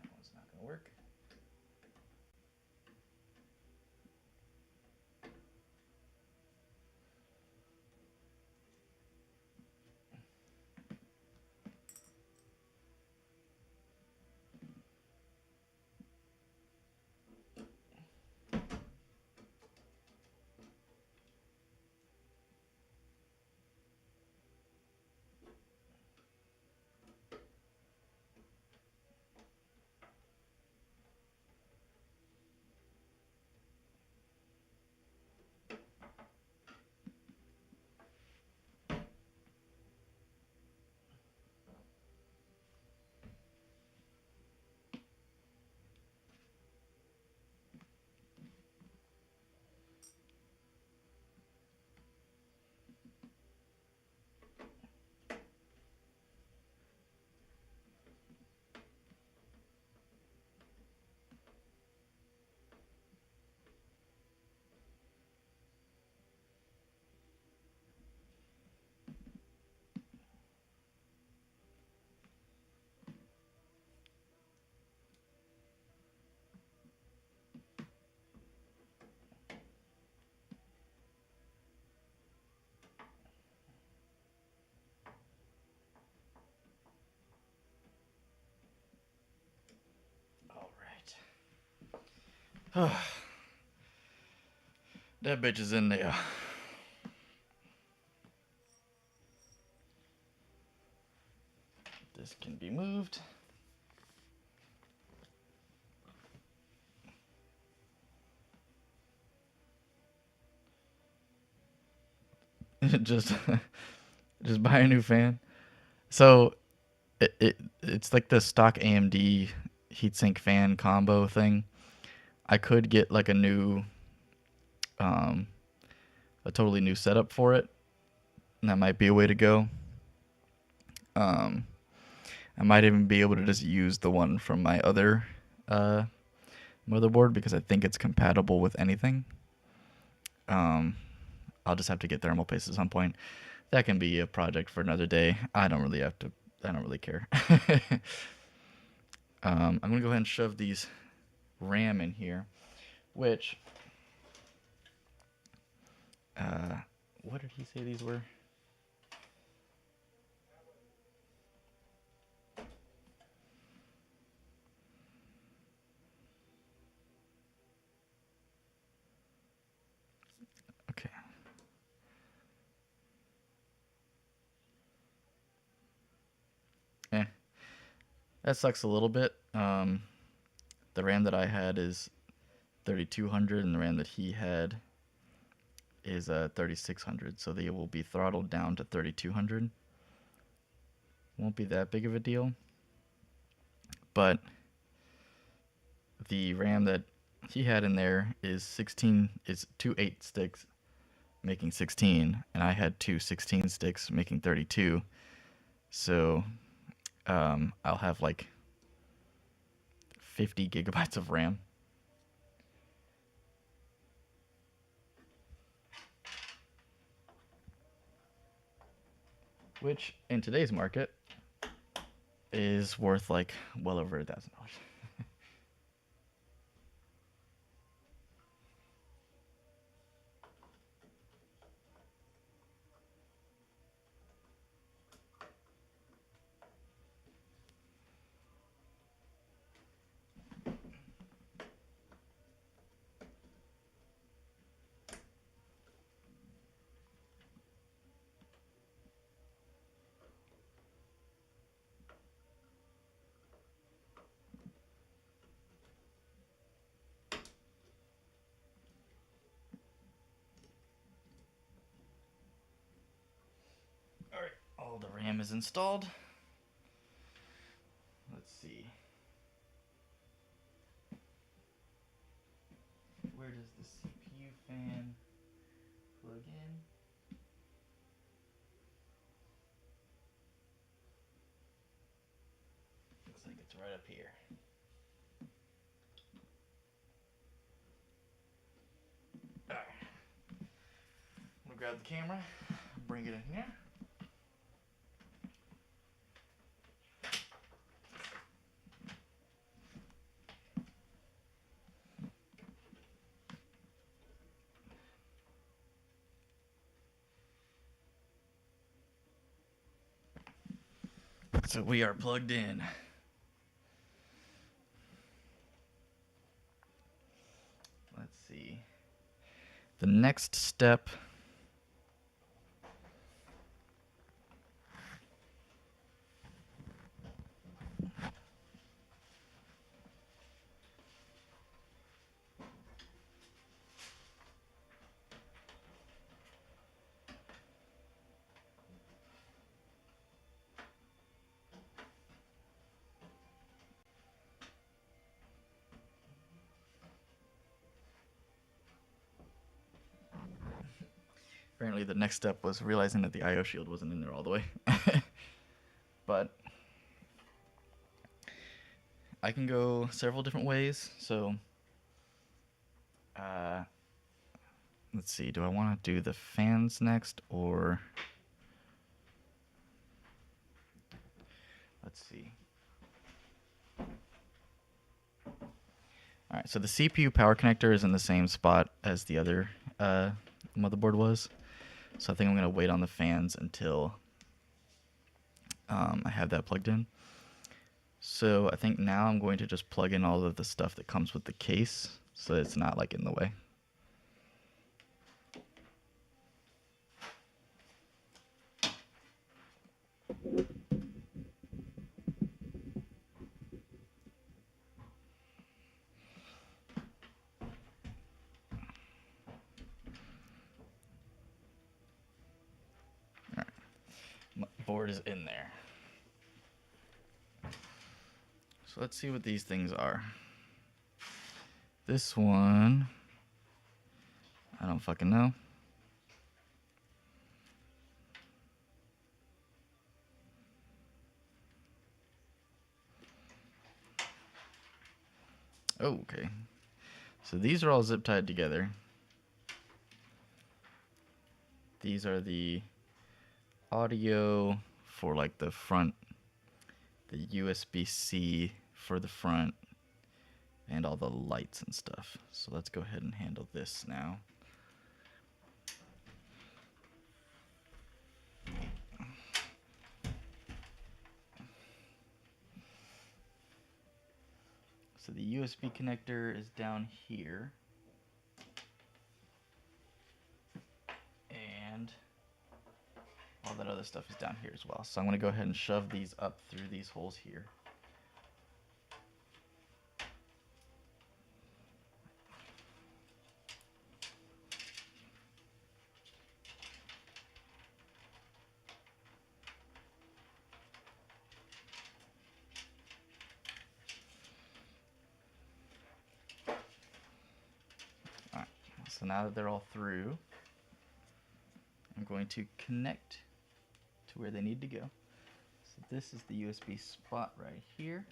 That one's not gonna work. That bitch is in there. This can be moved. just just buy a new fan. So it's like the stock AMD heatsink fan combo thing. I could get like um, a totally new setup for it, and that might be a way to go. Um, I might even be able to just use the one from my other uh, motherboard because I think it's compatible with anything. Um, I'll just have to get thermal paste at some point. That can be a project for another day. I don't really have to. I don't really care. I'm gonna go ahead and shove these RAM in here, which what did he say these were? Okay. Eh, that sucks a little bit. The RAM that I had is 3200, and the RAM that he had is 3600. So they will be throttled down to 3200. Won't be that big of a deal, but the RAM that he had in there is 16. Is two 8 sticks making 16, and I had two 16 sticks making 32. So I'll have like 50 gigabytes of RAM. Which in today's market is worth like well over $1,000. Alright, all the RAM is installed. Let's see. Where does the CPU fan plug in? Looks like it's right up here. Alright. I'm gonna grab the camera, bring it in here. So we are plugged in. Let's see. The next step apparently the next step was realizing that the IO shield wasn't in there all the way. But I can go several different ways. So let's see, do I want to do the fans next, or let's see. All right, so the CPU power connector is in the same spot as the other motherboard was. So I think I'm going to wait on the fans until I have that plugged in. So I think now I'm going to just plug in all of the stuff that comes with the case so it's not like in the way. Alright. My board is in there. So let's see what these things are. This one, I don't fucking know. Oh, okay. So these are all zip tied together. These are the audio for like the front, the USB-C for the front, and all the lights and stuff. So let's go ahead and handle this now. So the USB connector is down here. And all that other stuff is down here as well. So I'm going to go ahead and shove these up through these holes here. Alright, so now that they're all through, I'm going to connect to where they need to go. So this is the USB spot right here.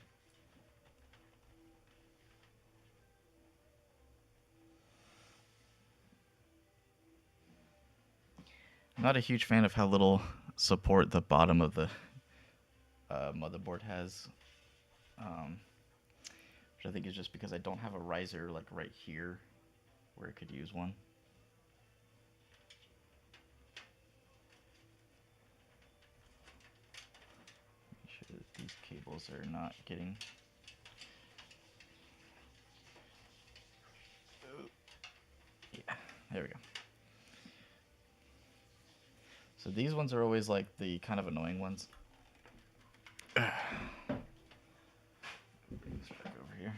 I'm not a huge fan of how little support the bottom of the motherboard has, which I think is just because I don't have a riser like right here where I could use one. Make sure that these cables are not getting... Yeah, there we go. So these ones are always like the kind of annoying ones. Put this back over here.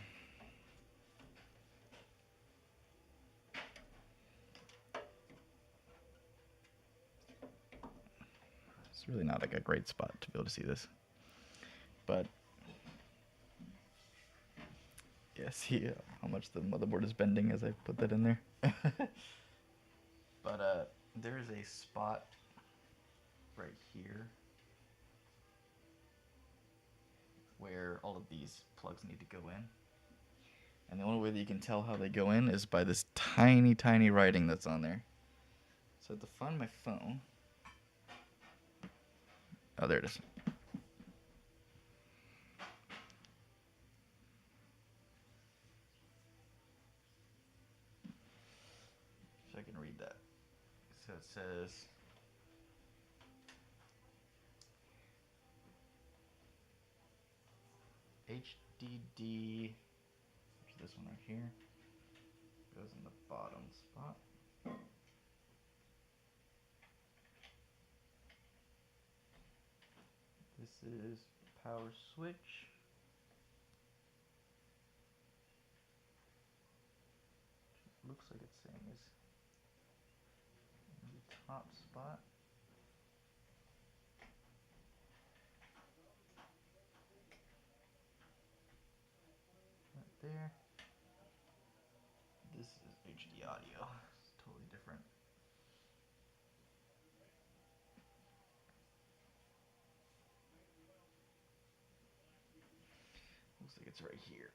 It's really not like a great spot to be able to see this, but yeah, see how much the motherboard is bending as I put that in there. But there is a spot right here where all of these plugs need to go in. And the only way that you can tell how they go in is by this tiny, tiny writing that's on there. So I have to find my phone. Oh, there it is. So I can read that. So it says... HDD, which is this one right here, goes in the bottom spot. This is power switch. Looks like it's saying is in the top spot. Right there. This is HD audio. It's totally different. Looks like it's right here.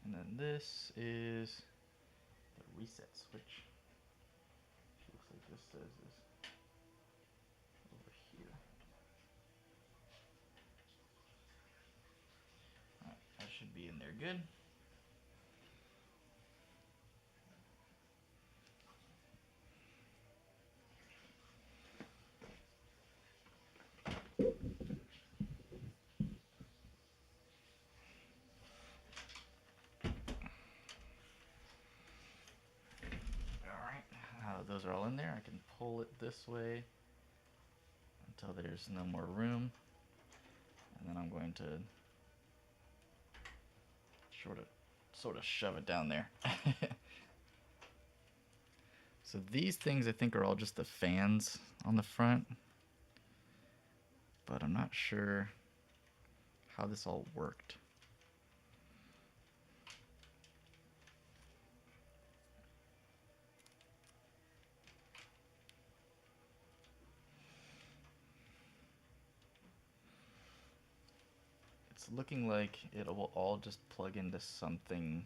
And then this is the reset switch. Which looks like this says is over here. Alright, that should be in there good. are all in there. I can pull it this way until there's no more room. And then I'm going to sort of shove it down there. So these things I think are all just the fans on the front. But I'm not sure how this all worked. It's looking like it will all just plug into something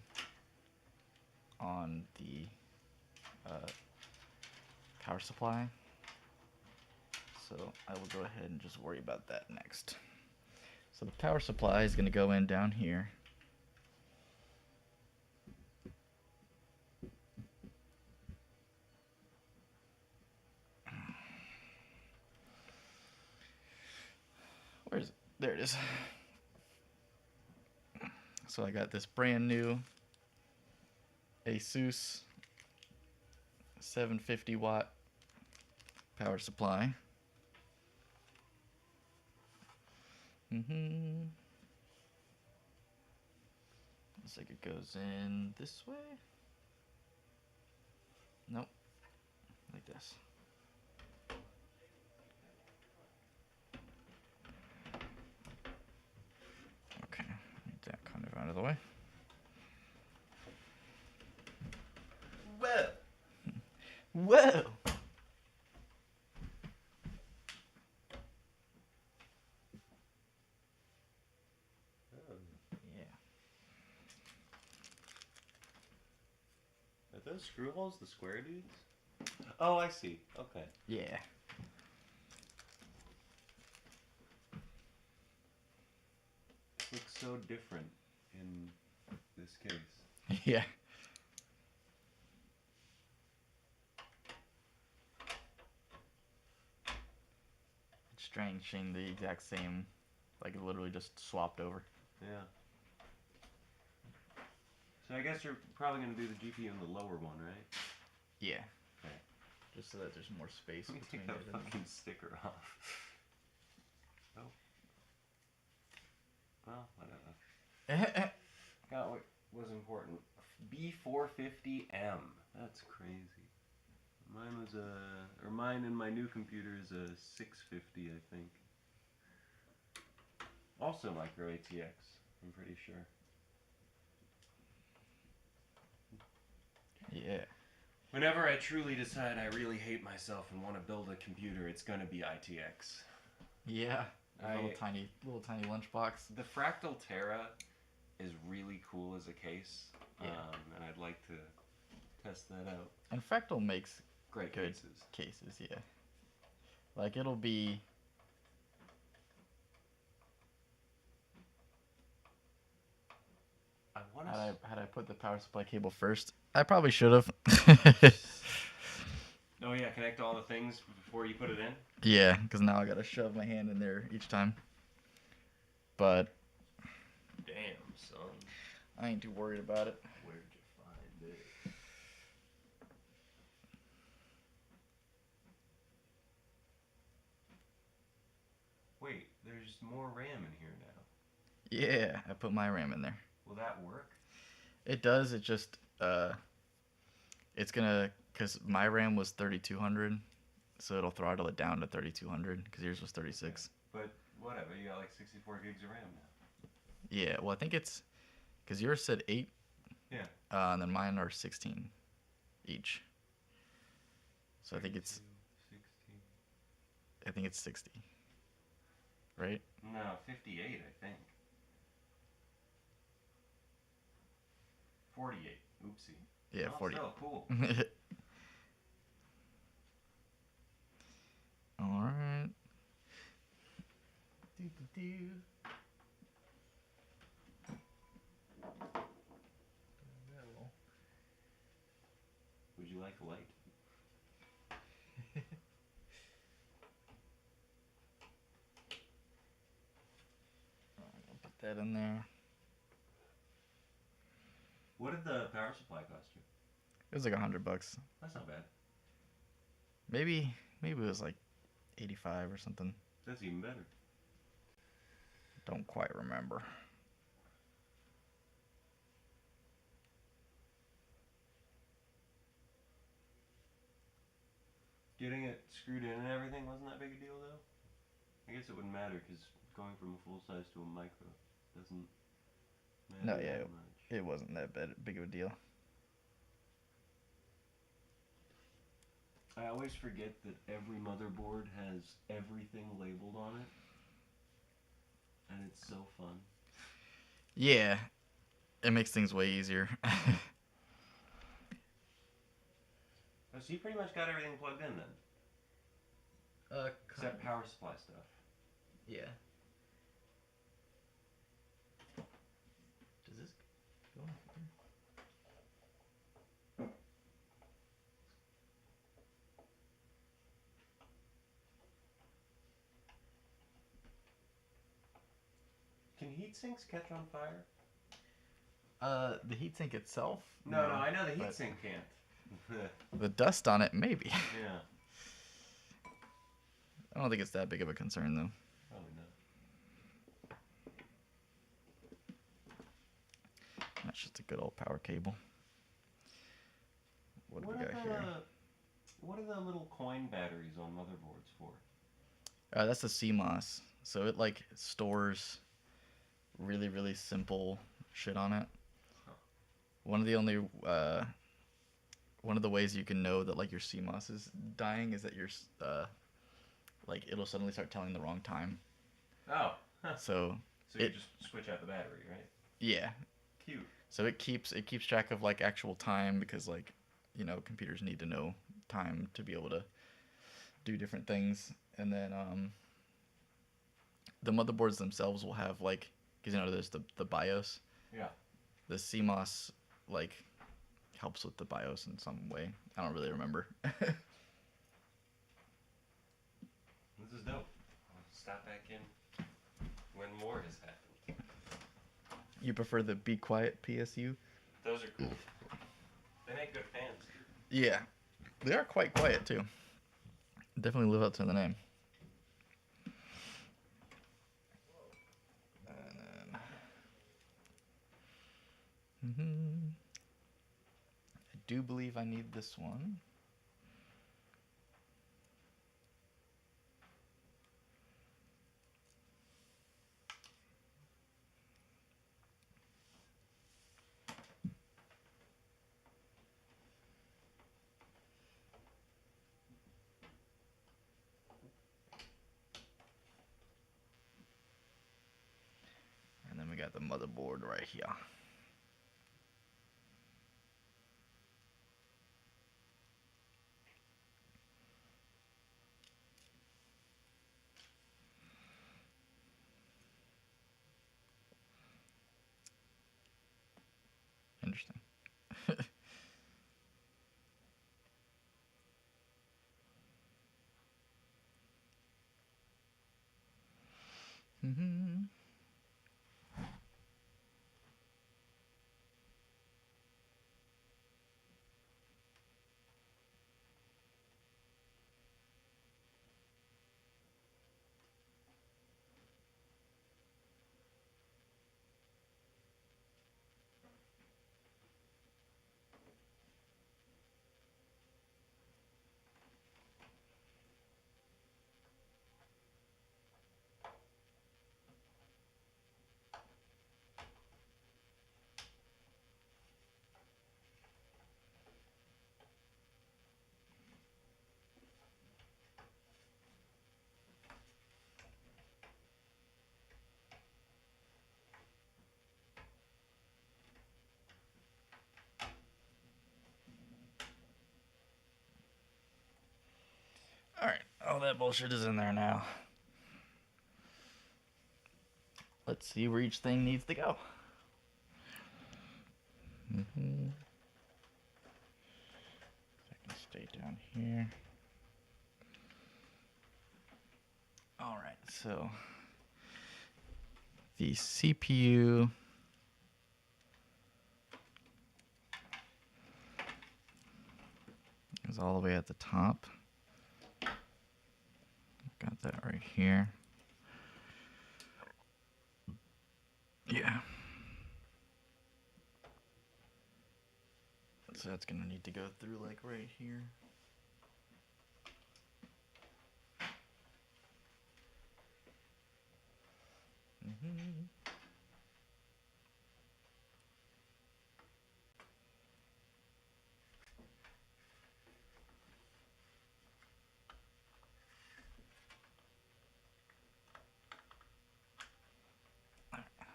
on the power supply. So I will go ahead and just worry about that next. So the power supply is going to go in down here. Where is it? There it is. So I got this brand new ASUS 750 watt power supply. Looks like it goes in this way. Nope. Like this. Okay, get that kind of out of the way. Whoa! Whoa! Yeah. Are those screw holes the square dudes? Oh, I see. Okay. Yeah. It looks so different in this case. Yeah. It's strange seeing the exact same, like it literally just swapped over. Yeah. So I guess you're probably going to do the GPU in the lower one, right? Yeah. Okay. Just so that there's more space Let me between take that it and fucking sticker off. Oh. Well, whatever. Got what was important. B450M. That's crazy. Mine was mine in my new computer is a 650, I think. Also micro ATX, I'm pretty sure. Yeah. Whenever I truly decide I really hate myself and want to build a computer, it's gonna be ITX. Yeah. A little I- tiny lunchbox. The Fractal Terra is really cool as a case, Yeah. and I'd like to test that out. And Fractal makes Great Good. cases. cases, yeah. Like it'll be I want had I put the power supply cable first, I probably should have. Oh yeah, connect all the things before you put it in? Yeah, because now I gotta shove my hand in there each time. But Damn, son. I ain't too worried about it. Where'd you find it? Wait, there's more RAM in here now. Yeah, I put my RAM in there. Will that work? It does. It just it's gonna because my RAM was 3200, so it'll throttle it down to 3200 because yours was 36. But whatever, you got like 64 gigs of RAM now. Yeah, well I think it's because yours said 8. Yeah. And then mine are 16 each. So I think it's 60. Right? No, 58, I think. 48. Oopsie. Yeah, Oh, 40. Still cool. All right. Do. Would you like a light? I'll put that in there. What did the power supply cost you? It was like $100. That's not bad. Maybe it was like 85 or something. That's even better. Don't quite remember. Getting it screwed in and everything wasn't that big a deal though. I guess it wouldn't matter because going from a full size to a micro doesn't No, matter yeah, that much. it wasn't that big of a deal. I always forget that every motherboard has everything labeled on it, and it's so fun. Yeah, it makes things way easier. Oh, so you pretty much got everything plugged in then, except power supply stuff. Yeah. Does this go on here? Can heat sinks catch on fire? The heatsink itself? No, I know the but heatsink can't. the dust on it, maybe. Yeah, I don't think it's that big of a concern, though. probably not. That's just a good old power cable. What do we got here? What are the little coin batteries on motherboards for? That's the CMOS. So it like stores really, really simple shit on it. Huh. One of the ways you can know that like your CMOS is dying is that your like it'll suddenly start telling the wrong time. Oh, So so you it- just switch out the battery, right? yeah. Cute. So it keeps track of like actual time because like computers need to know time to be able to do different things. And then the motherboards themselves will have like, because there's the BIOS. Yeah. The CMOS like helps with the BIOS in some way. I don't really remember. This is dope. I'll stop back in when more has happened. You prefer the Be Quiet PSU? Those are cool. They make good fans. Yeah, they are quite quiet too. Definitely live up to the name. And then, I do believe I need this one. And then we got the motherboard right here. Interesting. Mhm. All right, all that bullshit is in there now. Let's see where each thing needs to go. Mm-hmm. I can stay down here. All right, so the CPU is all the way at the top. Put that right here. Yeah. So that's gonna need to go through like right here.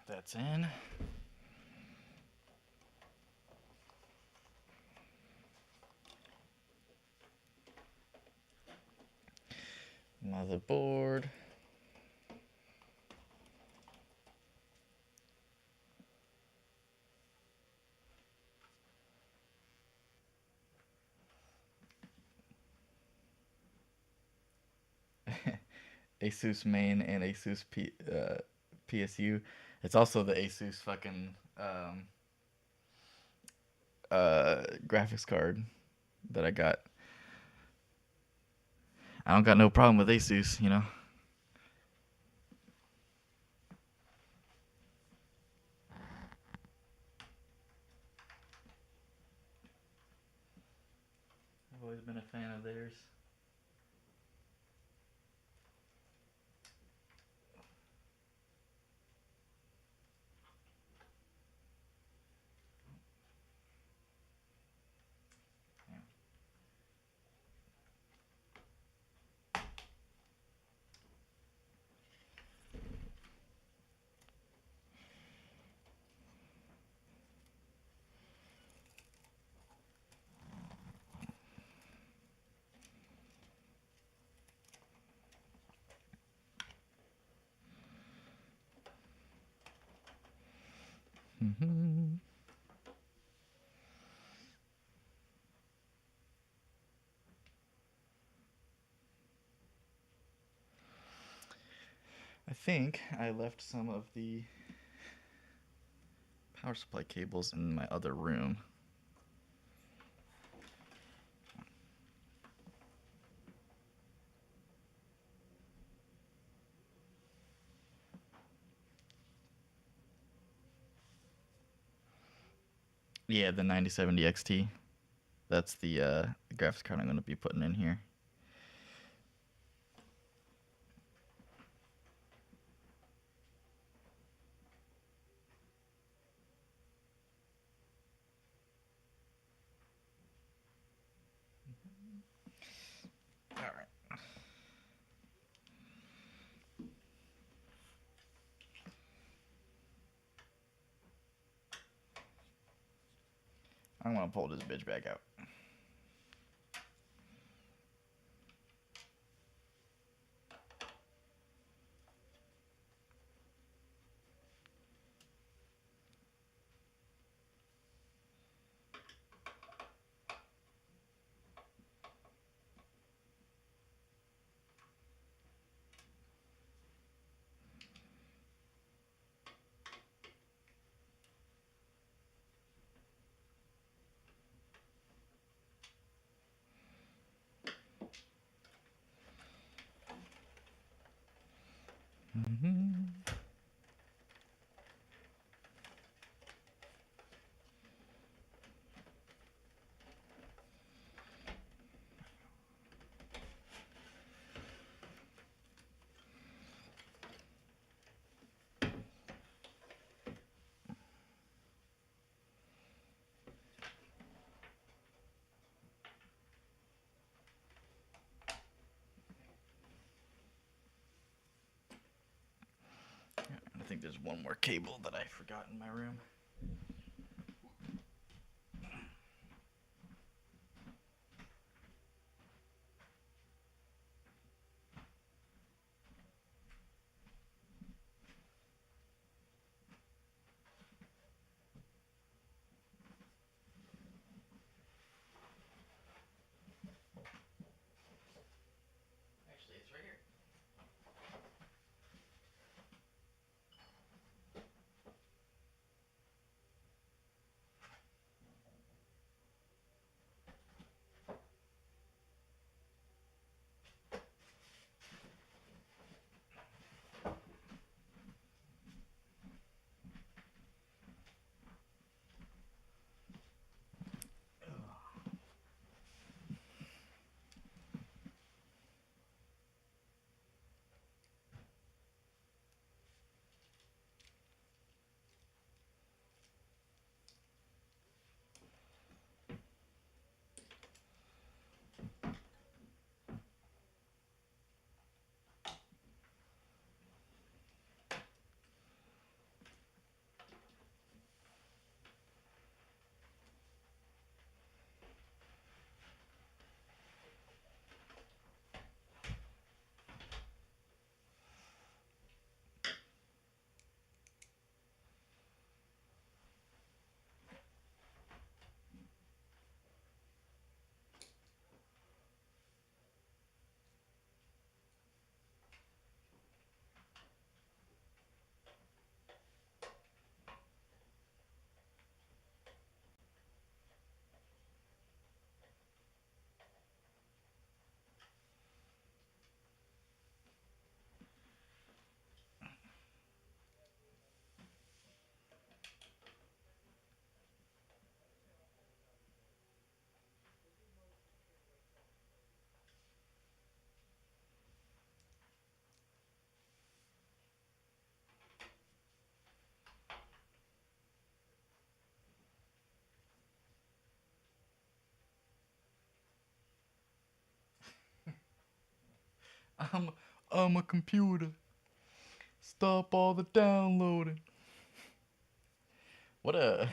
That's in. Motherboard. Asus main and Asus PSU. It's also the Asus fucking graphics card that I got. I don't got no problem with Asus, you know. I've always been a fan of theirs. Mm-hmm. I think I left some of the power supply cables in my other room. Yeah, the 9070 XT. That's the graphics card I'm going to be putting in here. All right. I'm going to pull this bitch back out. Mm-hmm. I think there's one more cable that I forgot in my room. Actually, it's right here. I'm I'm a computer. Stop all the downloading. What a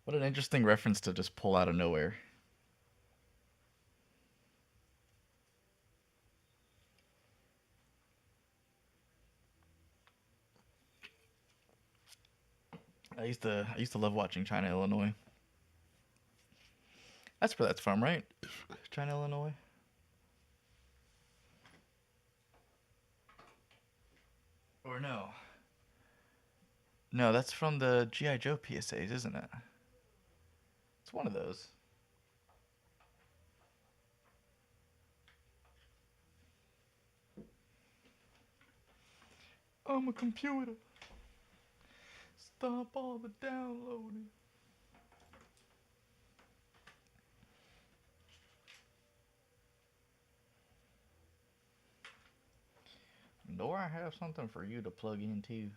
what an interesting reference to just pull out of nowhere. I used to love watching China, Illinois. That's where that's from, right? China, Illinois. Or no? No, that's from the GI Joe PSAs, isn't it? It's one of those. I'm a computer. Stop all the downloading. Do I have something for you to plug into?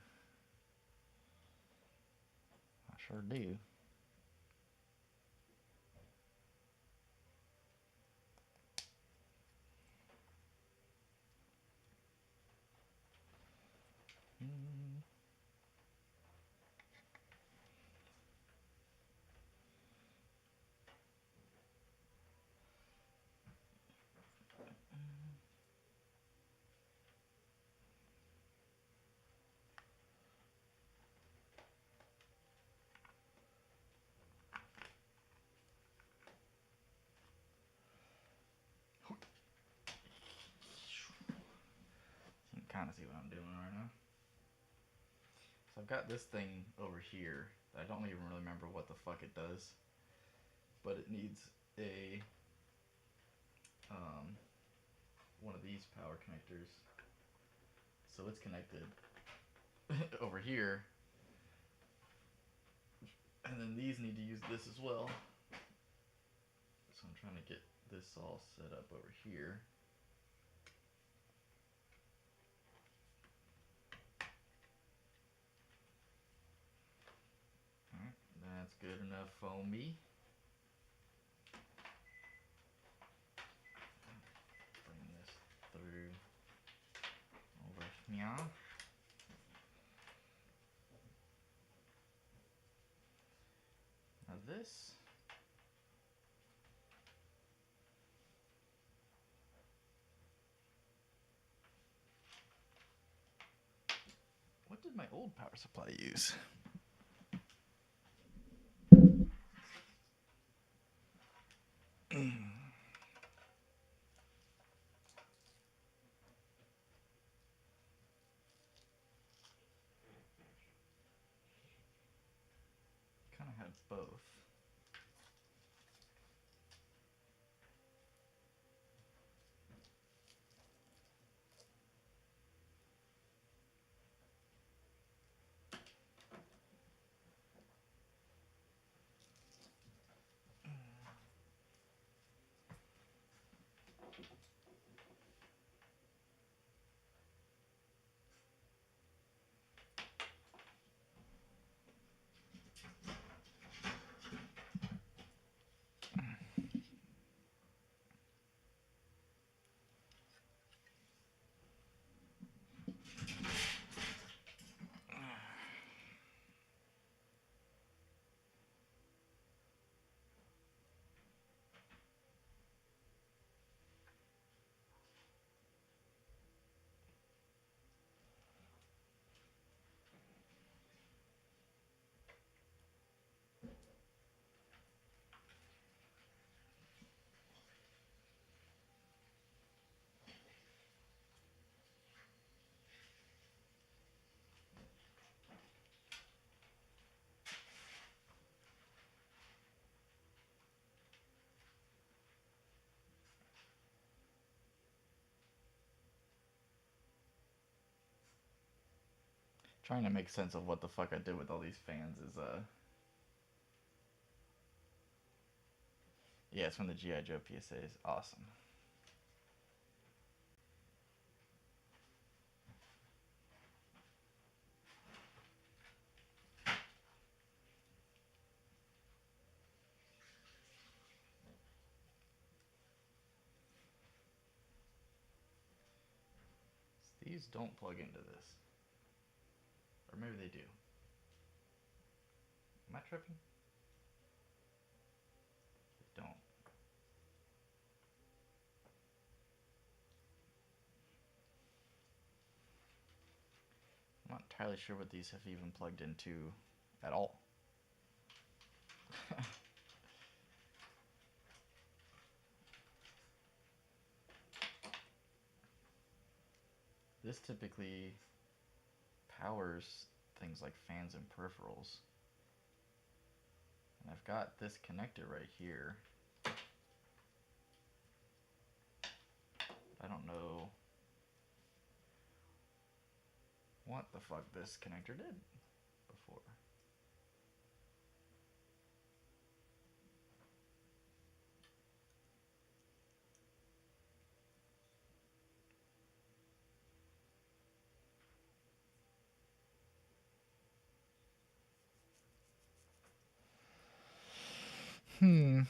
I sure do. Mm. You can kind of see what I'm doing right now. So I've got this thing over here that I don't even really remember what the fuck it does, but it needs a um, one of these power connectors. So it's connected over here, and then these need to use this as well. So I'm trying to get this all set up over here. Alright, that's good enough for me. Bring this through over here. Now this, what did my old power supply use? Kind of had both. Trying to make sense of what the fuck I did with all these fans is yeah, it's from the GI Joe PSAs. Awesome. these don't plug into this. Or maybe they do. Am I tripping? They don't. I'm not entirely sure what these have even plugged into at all. This typically powers things like fans and peripherals. And I've got this connector right here. I don't know what the fuck this connector did before. Hmm.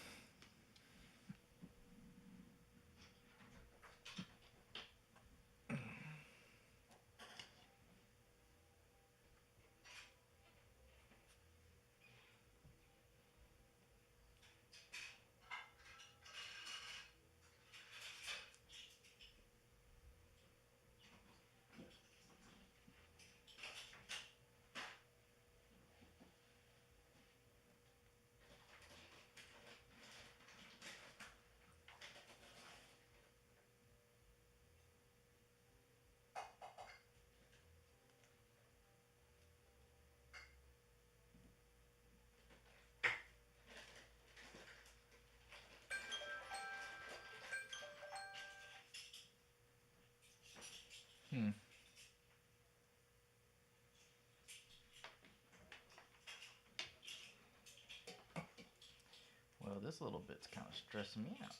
Hmm. Well, this little bit's kind of stressing me out.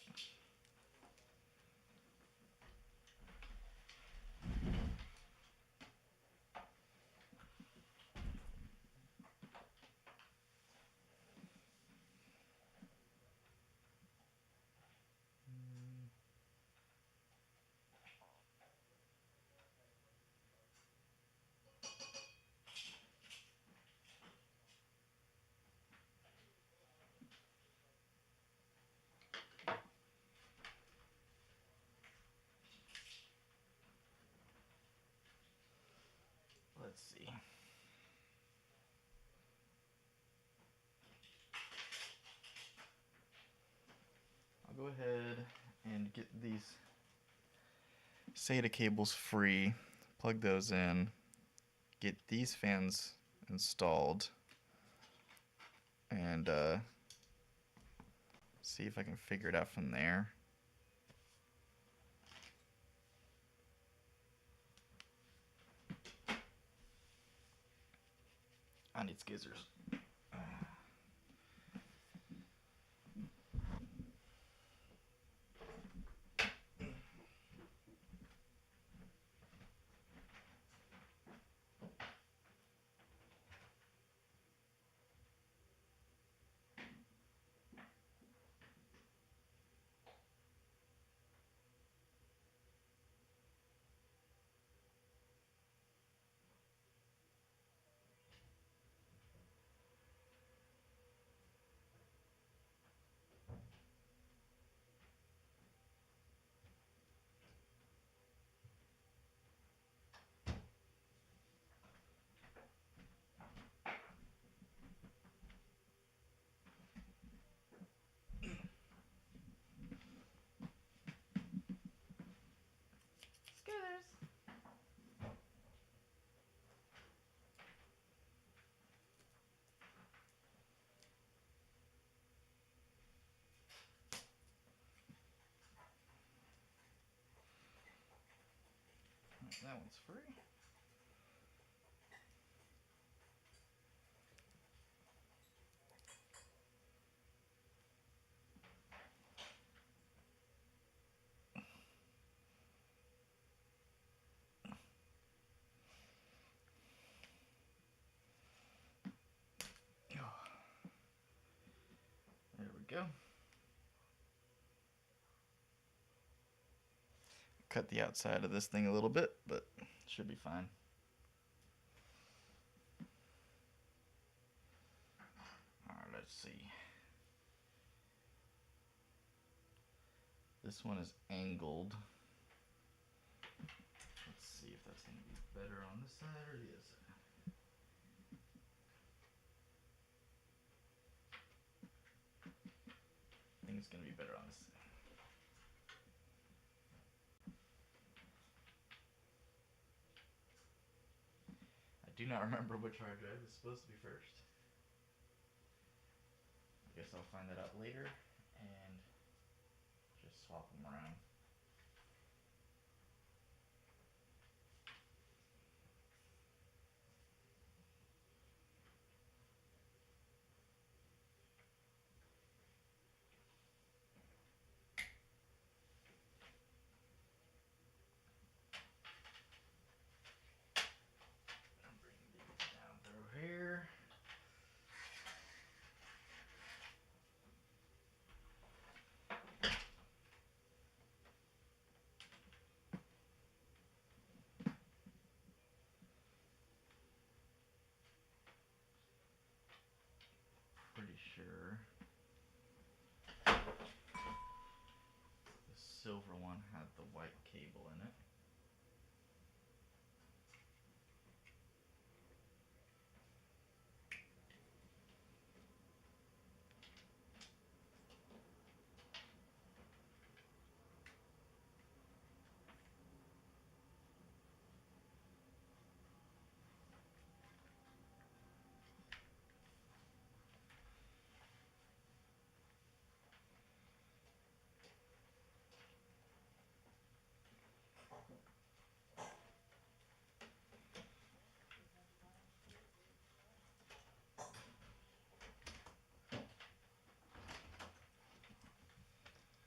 Let's see. I'll go ahead and get these SATA cables free, plug those in, get these fans installed, and see if I can figure it out from there. I need skizzers. That one's free. There we go. cut the outside of this thing a little bit, but should be fine. Alright, let's see. This one is angled. Let's see if that's going to be better on this side or the other side. I think it's going to be better on this side. I do not remember which hard drive is supposed to be first. I guess I'll find that out later and just swap them around. Bring these down through here. Pretty sure the silver one had the white cable in it.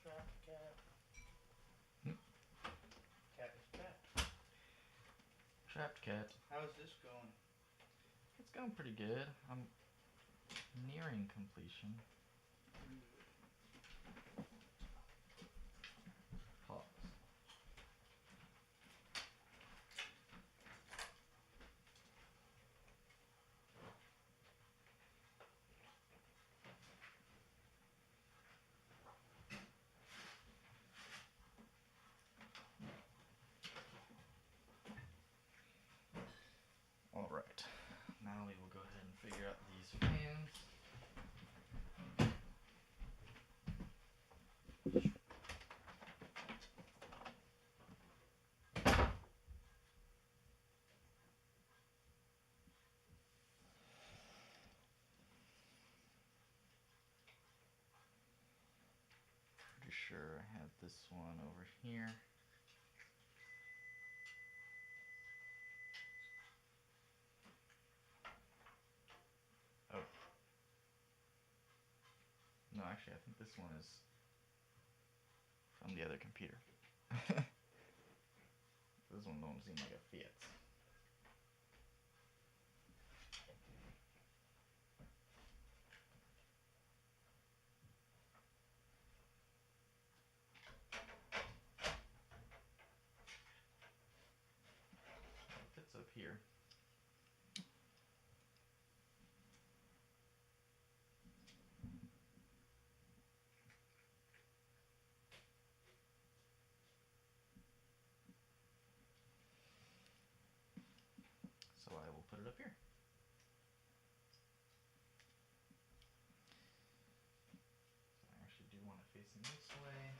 Trapped cat. Hmm. Cat is trapped. Trapped cat. How's this going? It's going pretty good. I'm nearing completion. Pause. Alright, now we will go ahead and figure out these fans. Pretty sure I had this one over here. Oh. No, actually, I think this one is from the other computer. This one don't seem like it fits. It fits up here. So I will put it up here. So I actually do want it facing this way.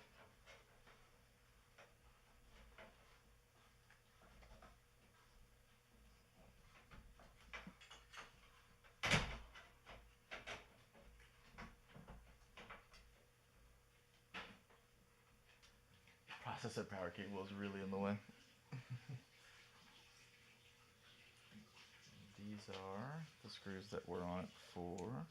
Processor power cable is really in the way. These are the screws that were on it before.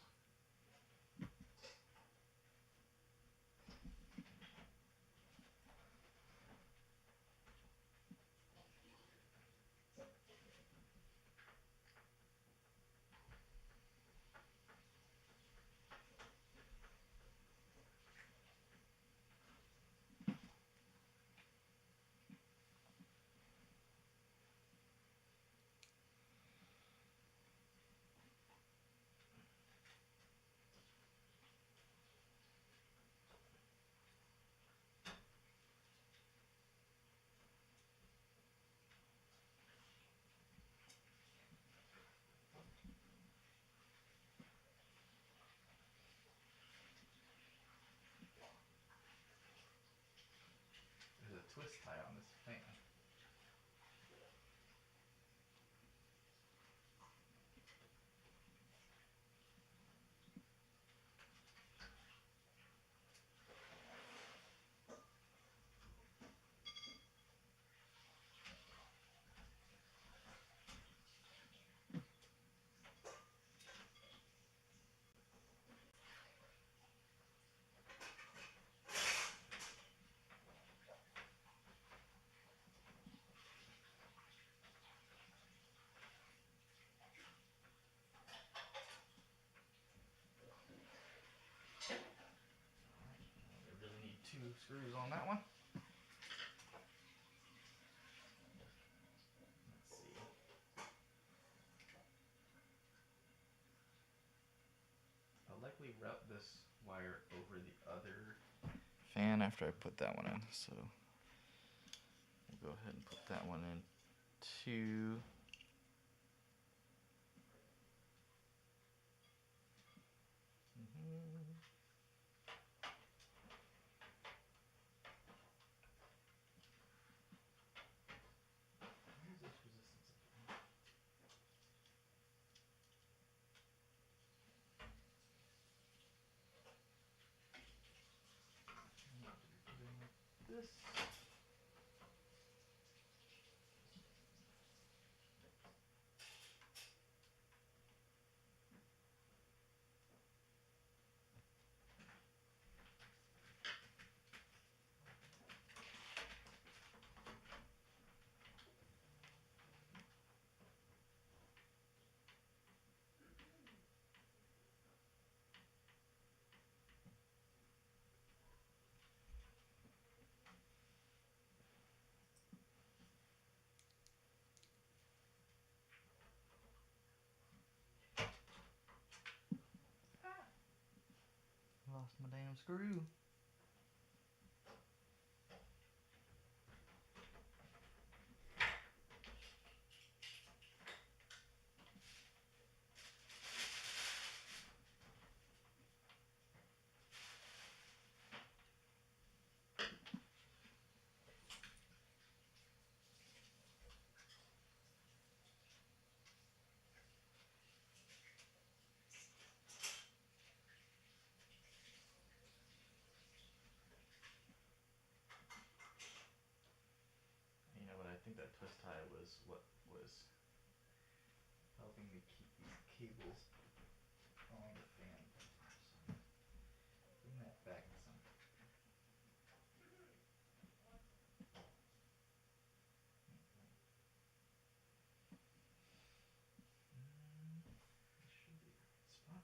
twist tie on this fan. We really need 2 screws on that one. Let's see. I'll likely route this wire over the other fan after I put that one in. So we'll go ahead and put that one in too. This. Lost my damn screw. You know what? I think that twist tie was what was helping me keep these cables on the fan. So bring that back some. This should be the right spot.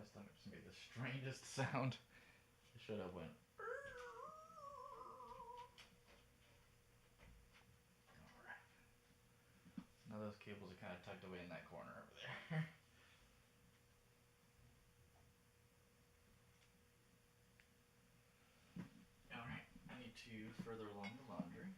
My stomach just made the strangest sound. It should have went. Alright. Now those cables are kind of tucked away in that corner over there. Alright, I need to further along the laundry.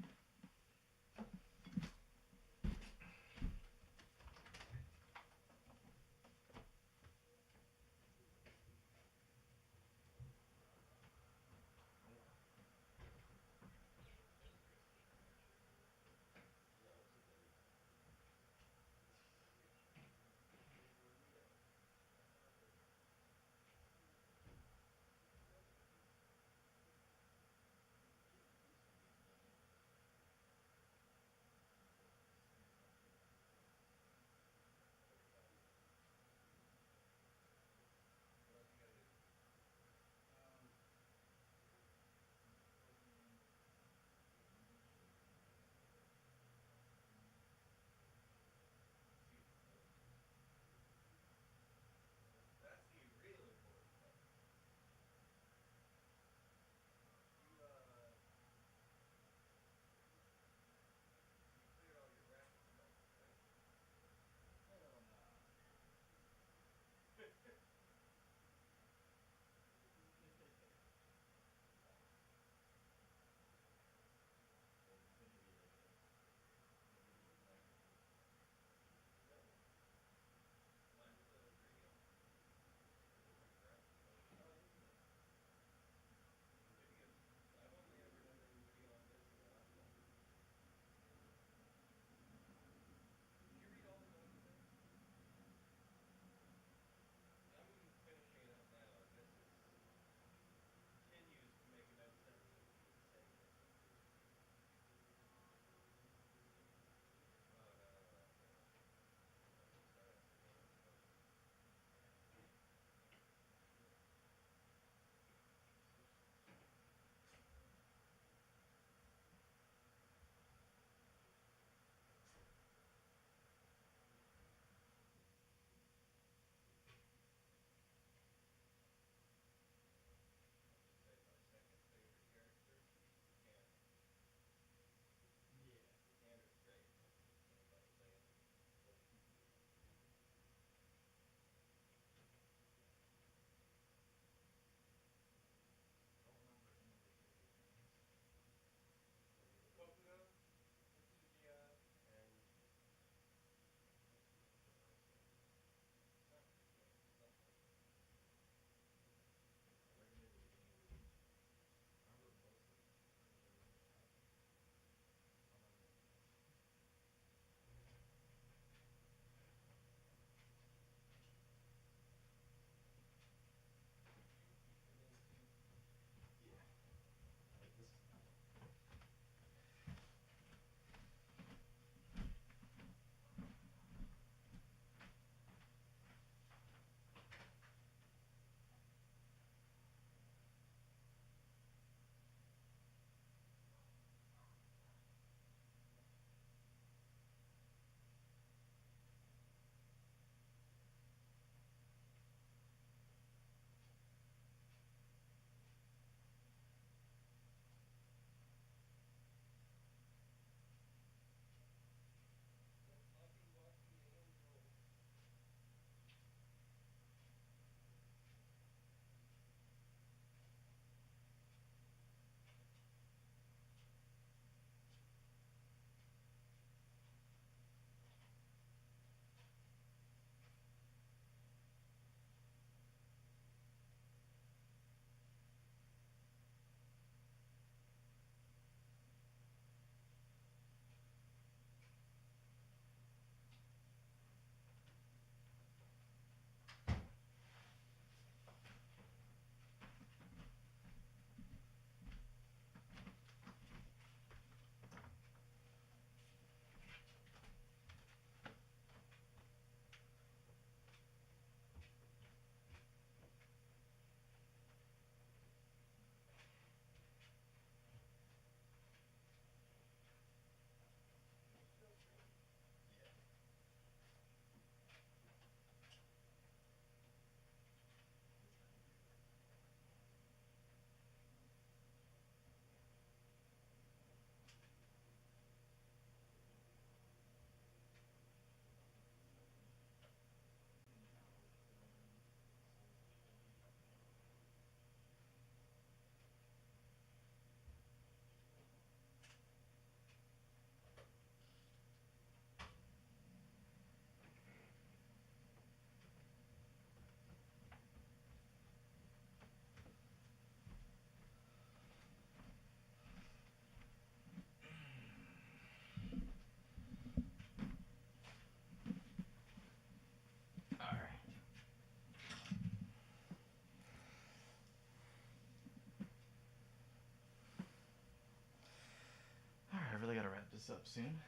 this up soon.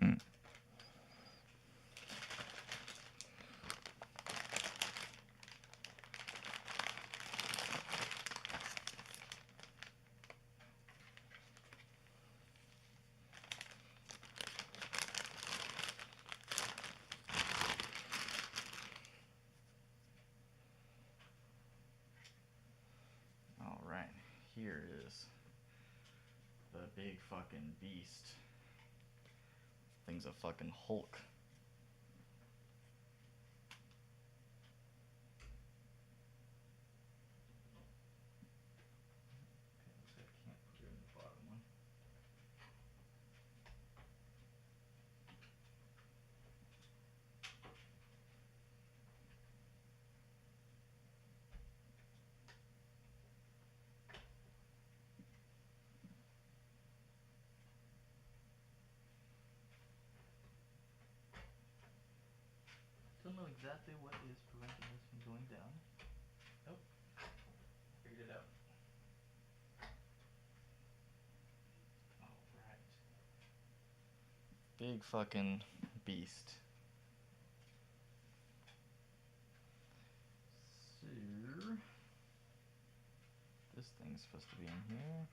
Mm. All right, here is the big fucking beast. Thing's a fucking Hulk. Okay, looks like I can't put it in the bottom one. Don't know exactly what is preventing this from going down. Oh, figured it out. Alright. Big fucking beast. So, this thing's supposed to be in here.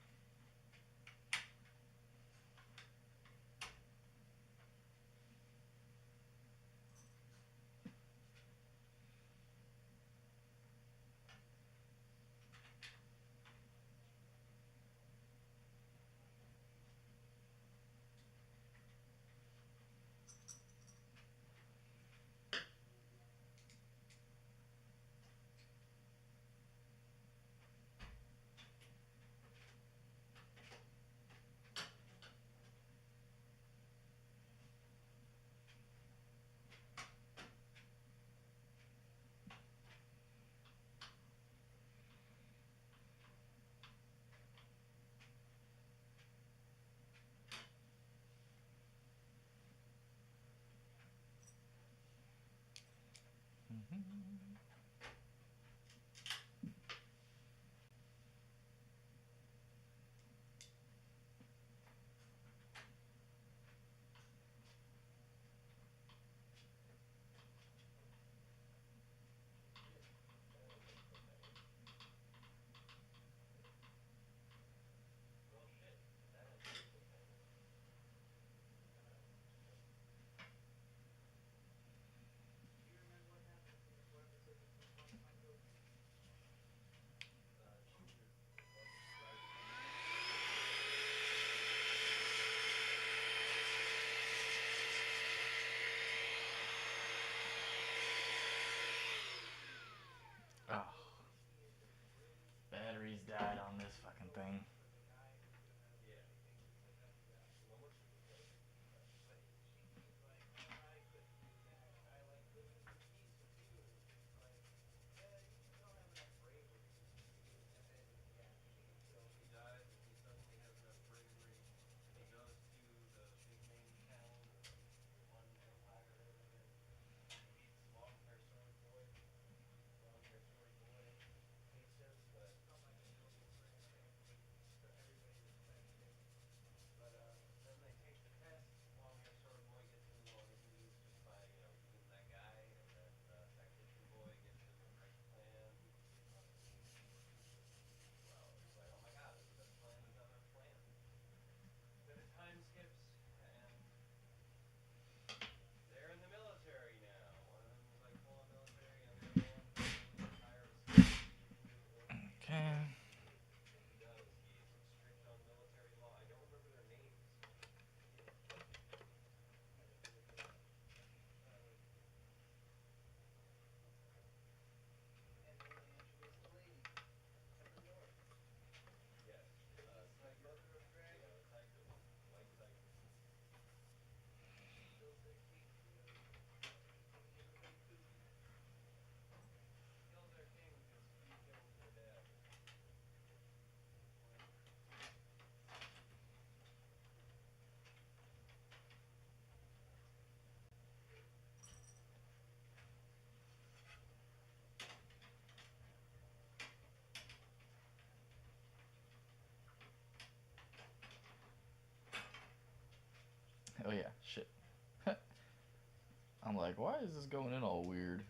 like, why is this going in all weird?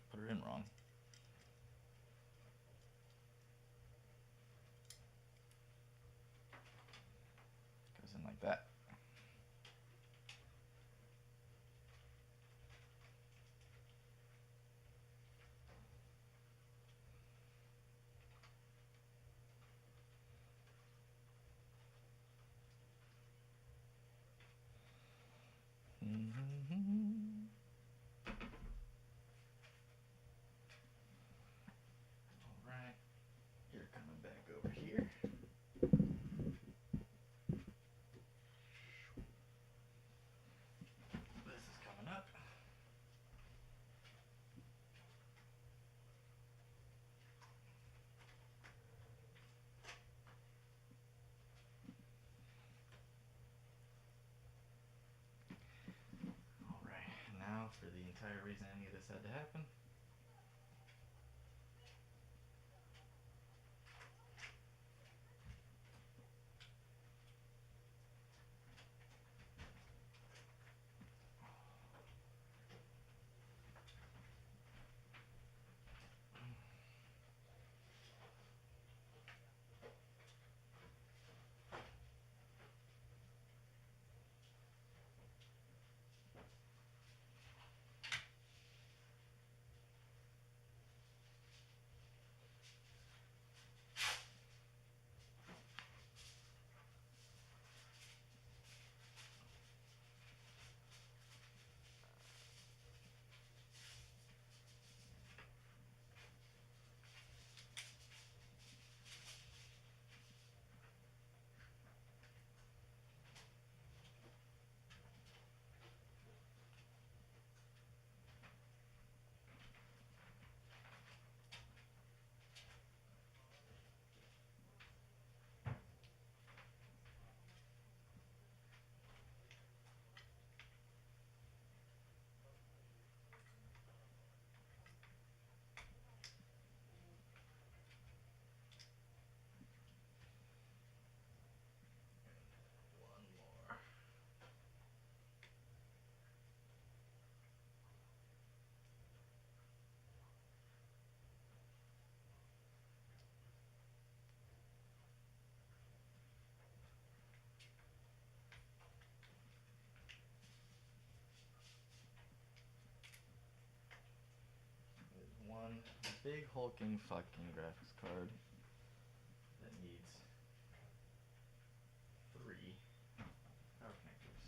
Put it in wrong. Goes in like that. Mm-hmm. All right, you're coming back over here. This is coming up. All right, now for the entire reason any of this had to happen. One more. There's one big hulking fucking graphics card that needs 3 power connectors.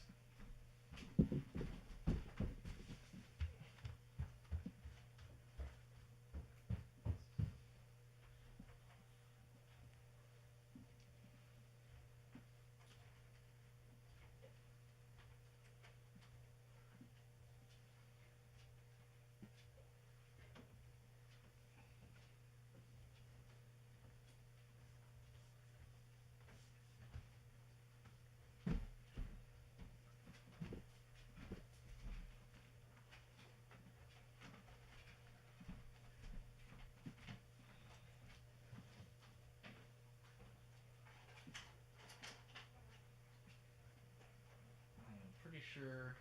I'm pretty sure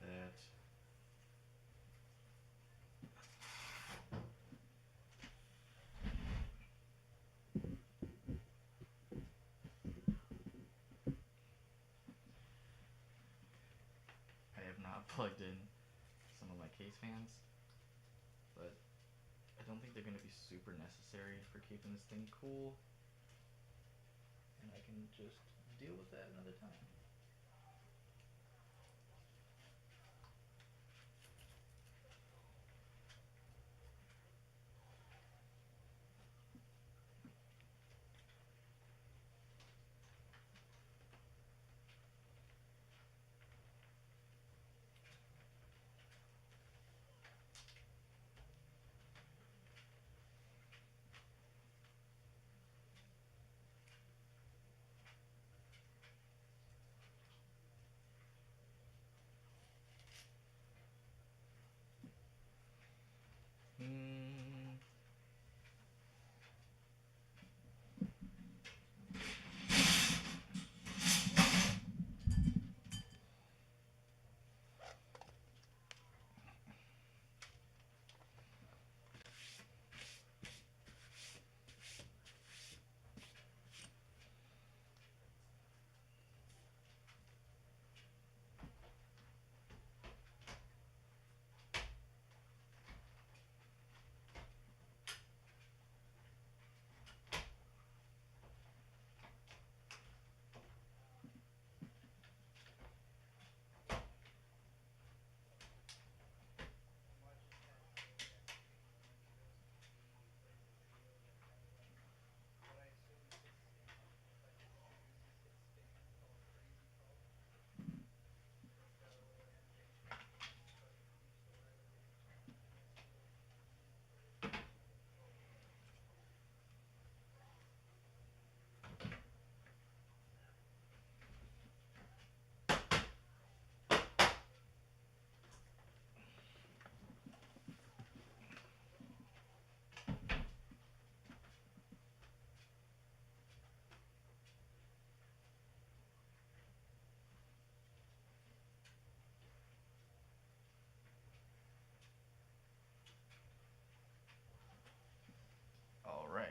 that I have not plugged in some of my case fans, but I don't think they're going to be super necessary for keeping this thing cool, and I can just deal with that another time.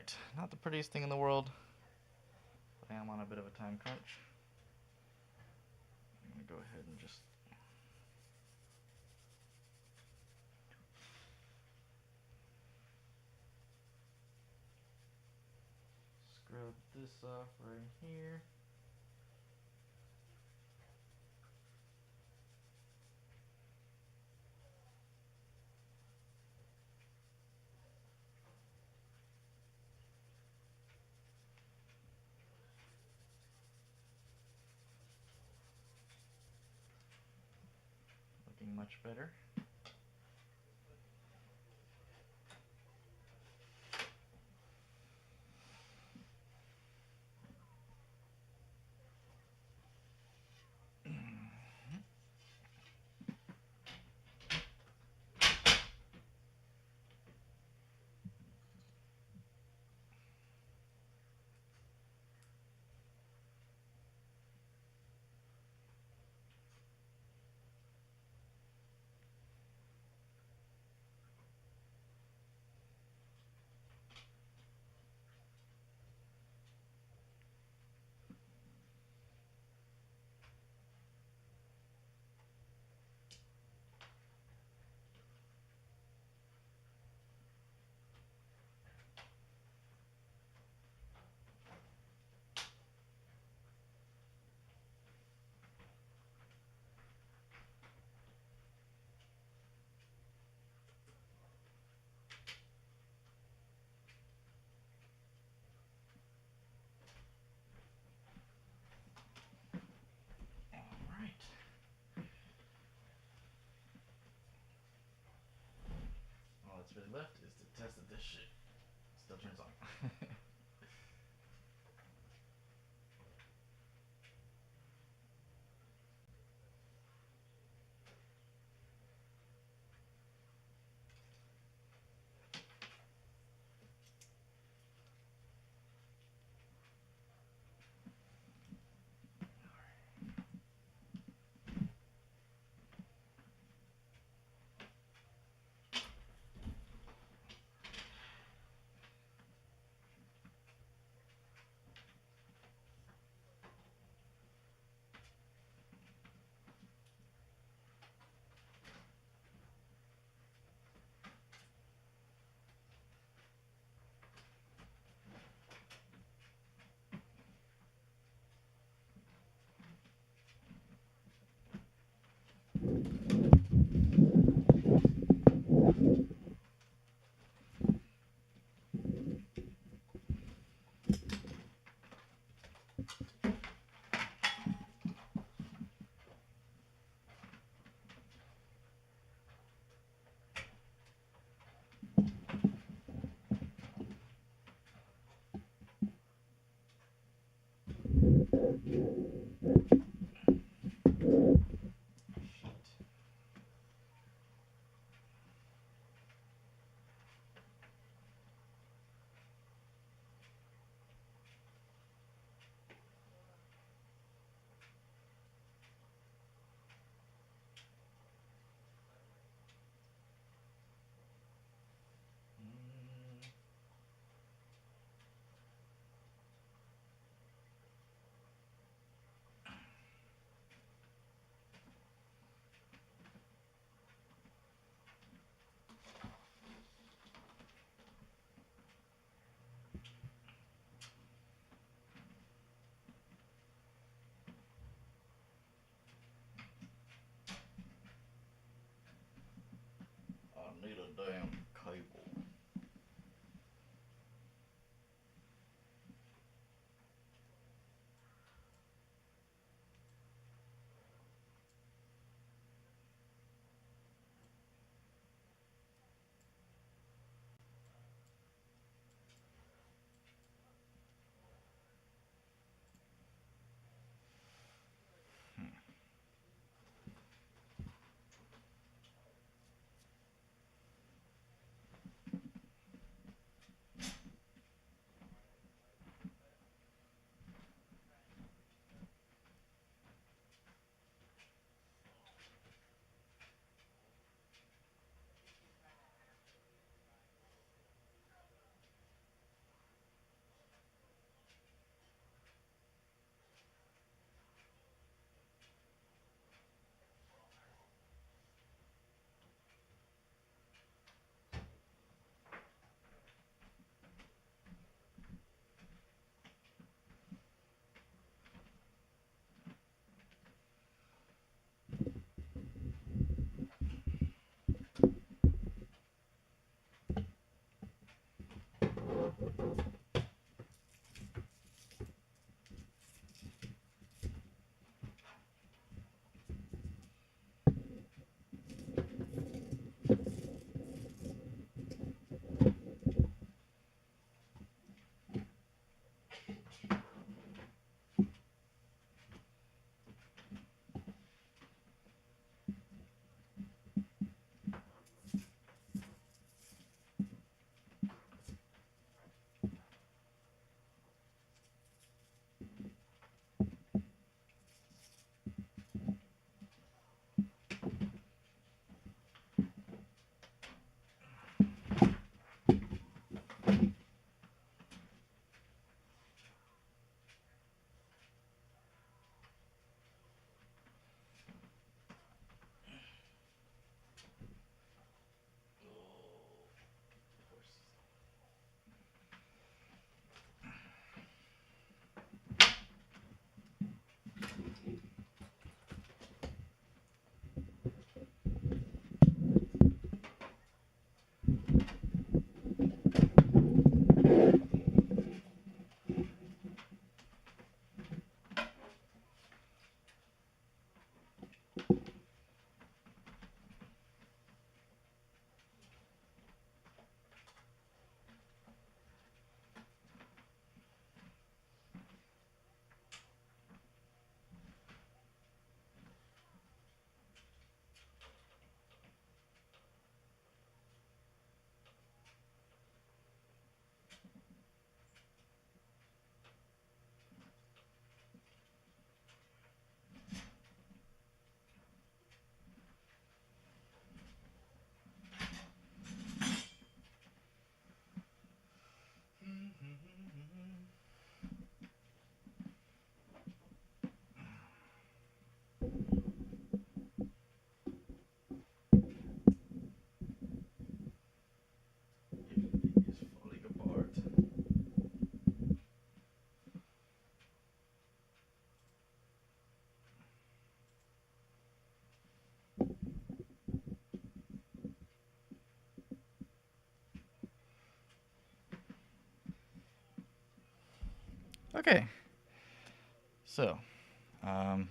Alright, not the prettiest thing in the world. I am on a bit of a time crunch. I'm going to go ahead and just scrub this off right here. Looking much better. Alright. All that's really left is to test that this shit still turns on. Okay. So, I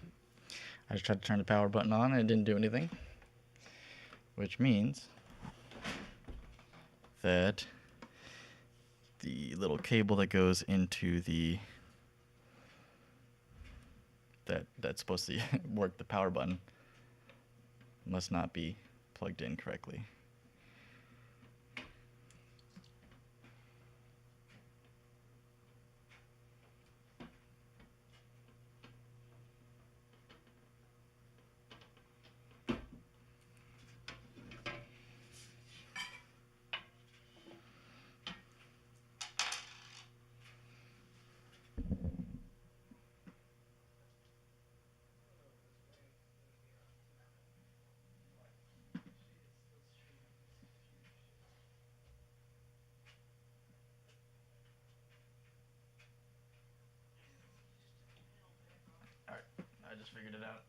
just tried to turn the power button on and it didn't do anything. Which means that the little cable that goes into that's supposed to work the power button must not be plugged in correctly. Alright, I just figured it out.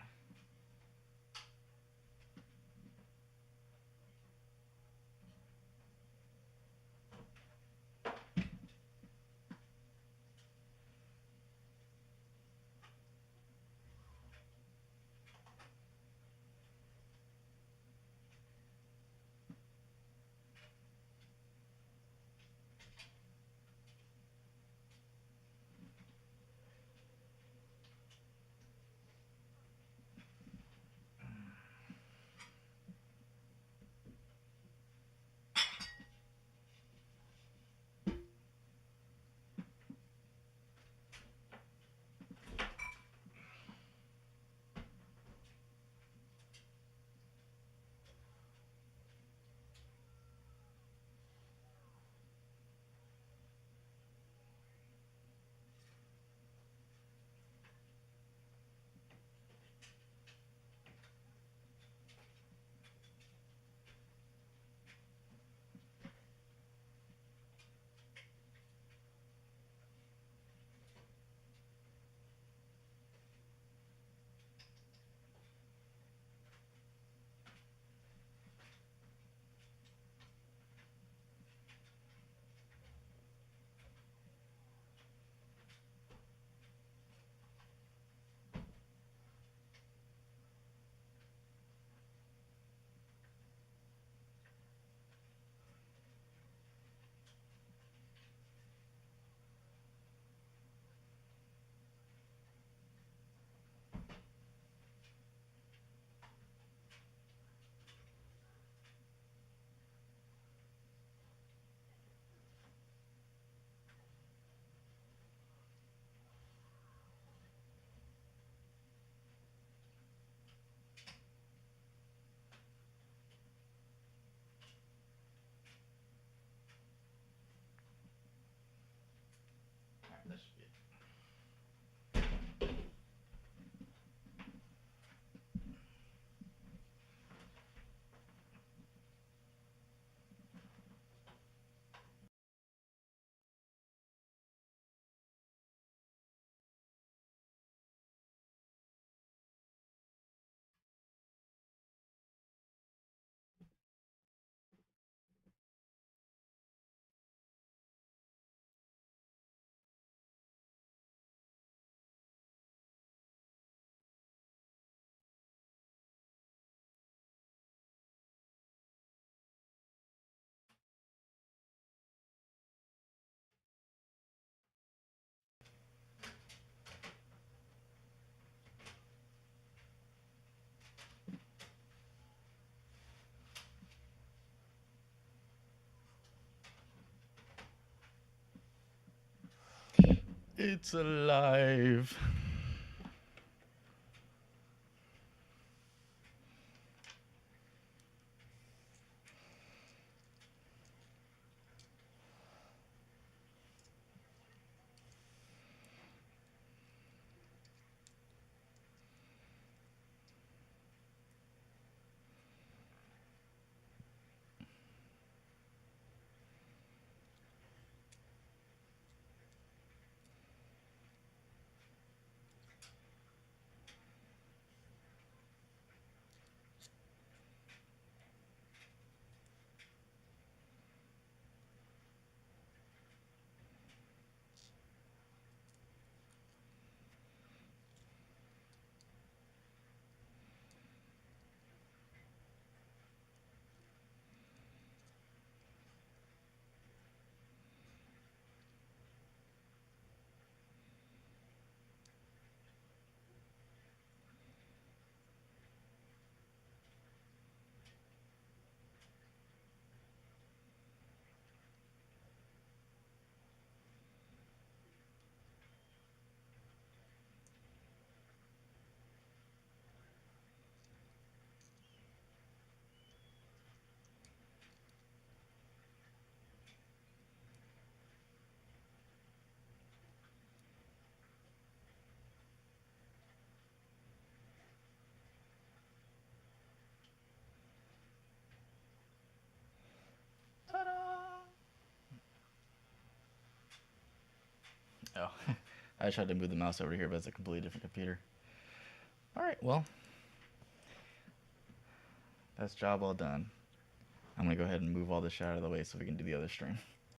Alright, that should be it. It's alive. Oh, I tried to move the mouse over here, but it's a completely different computer. All right, well, that's job well done. I'm gonna go ahead and move all this shit out of the way so we can do the other stream.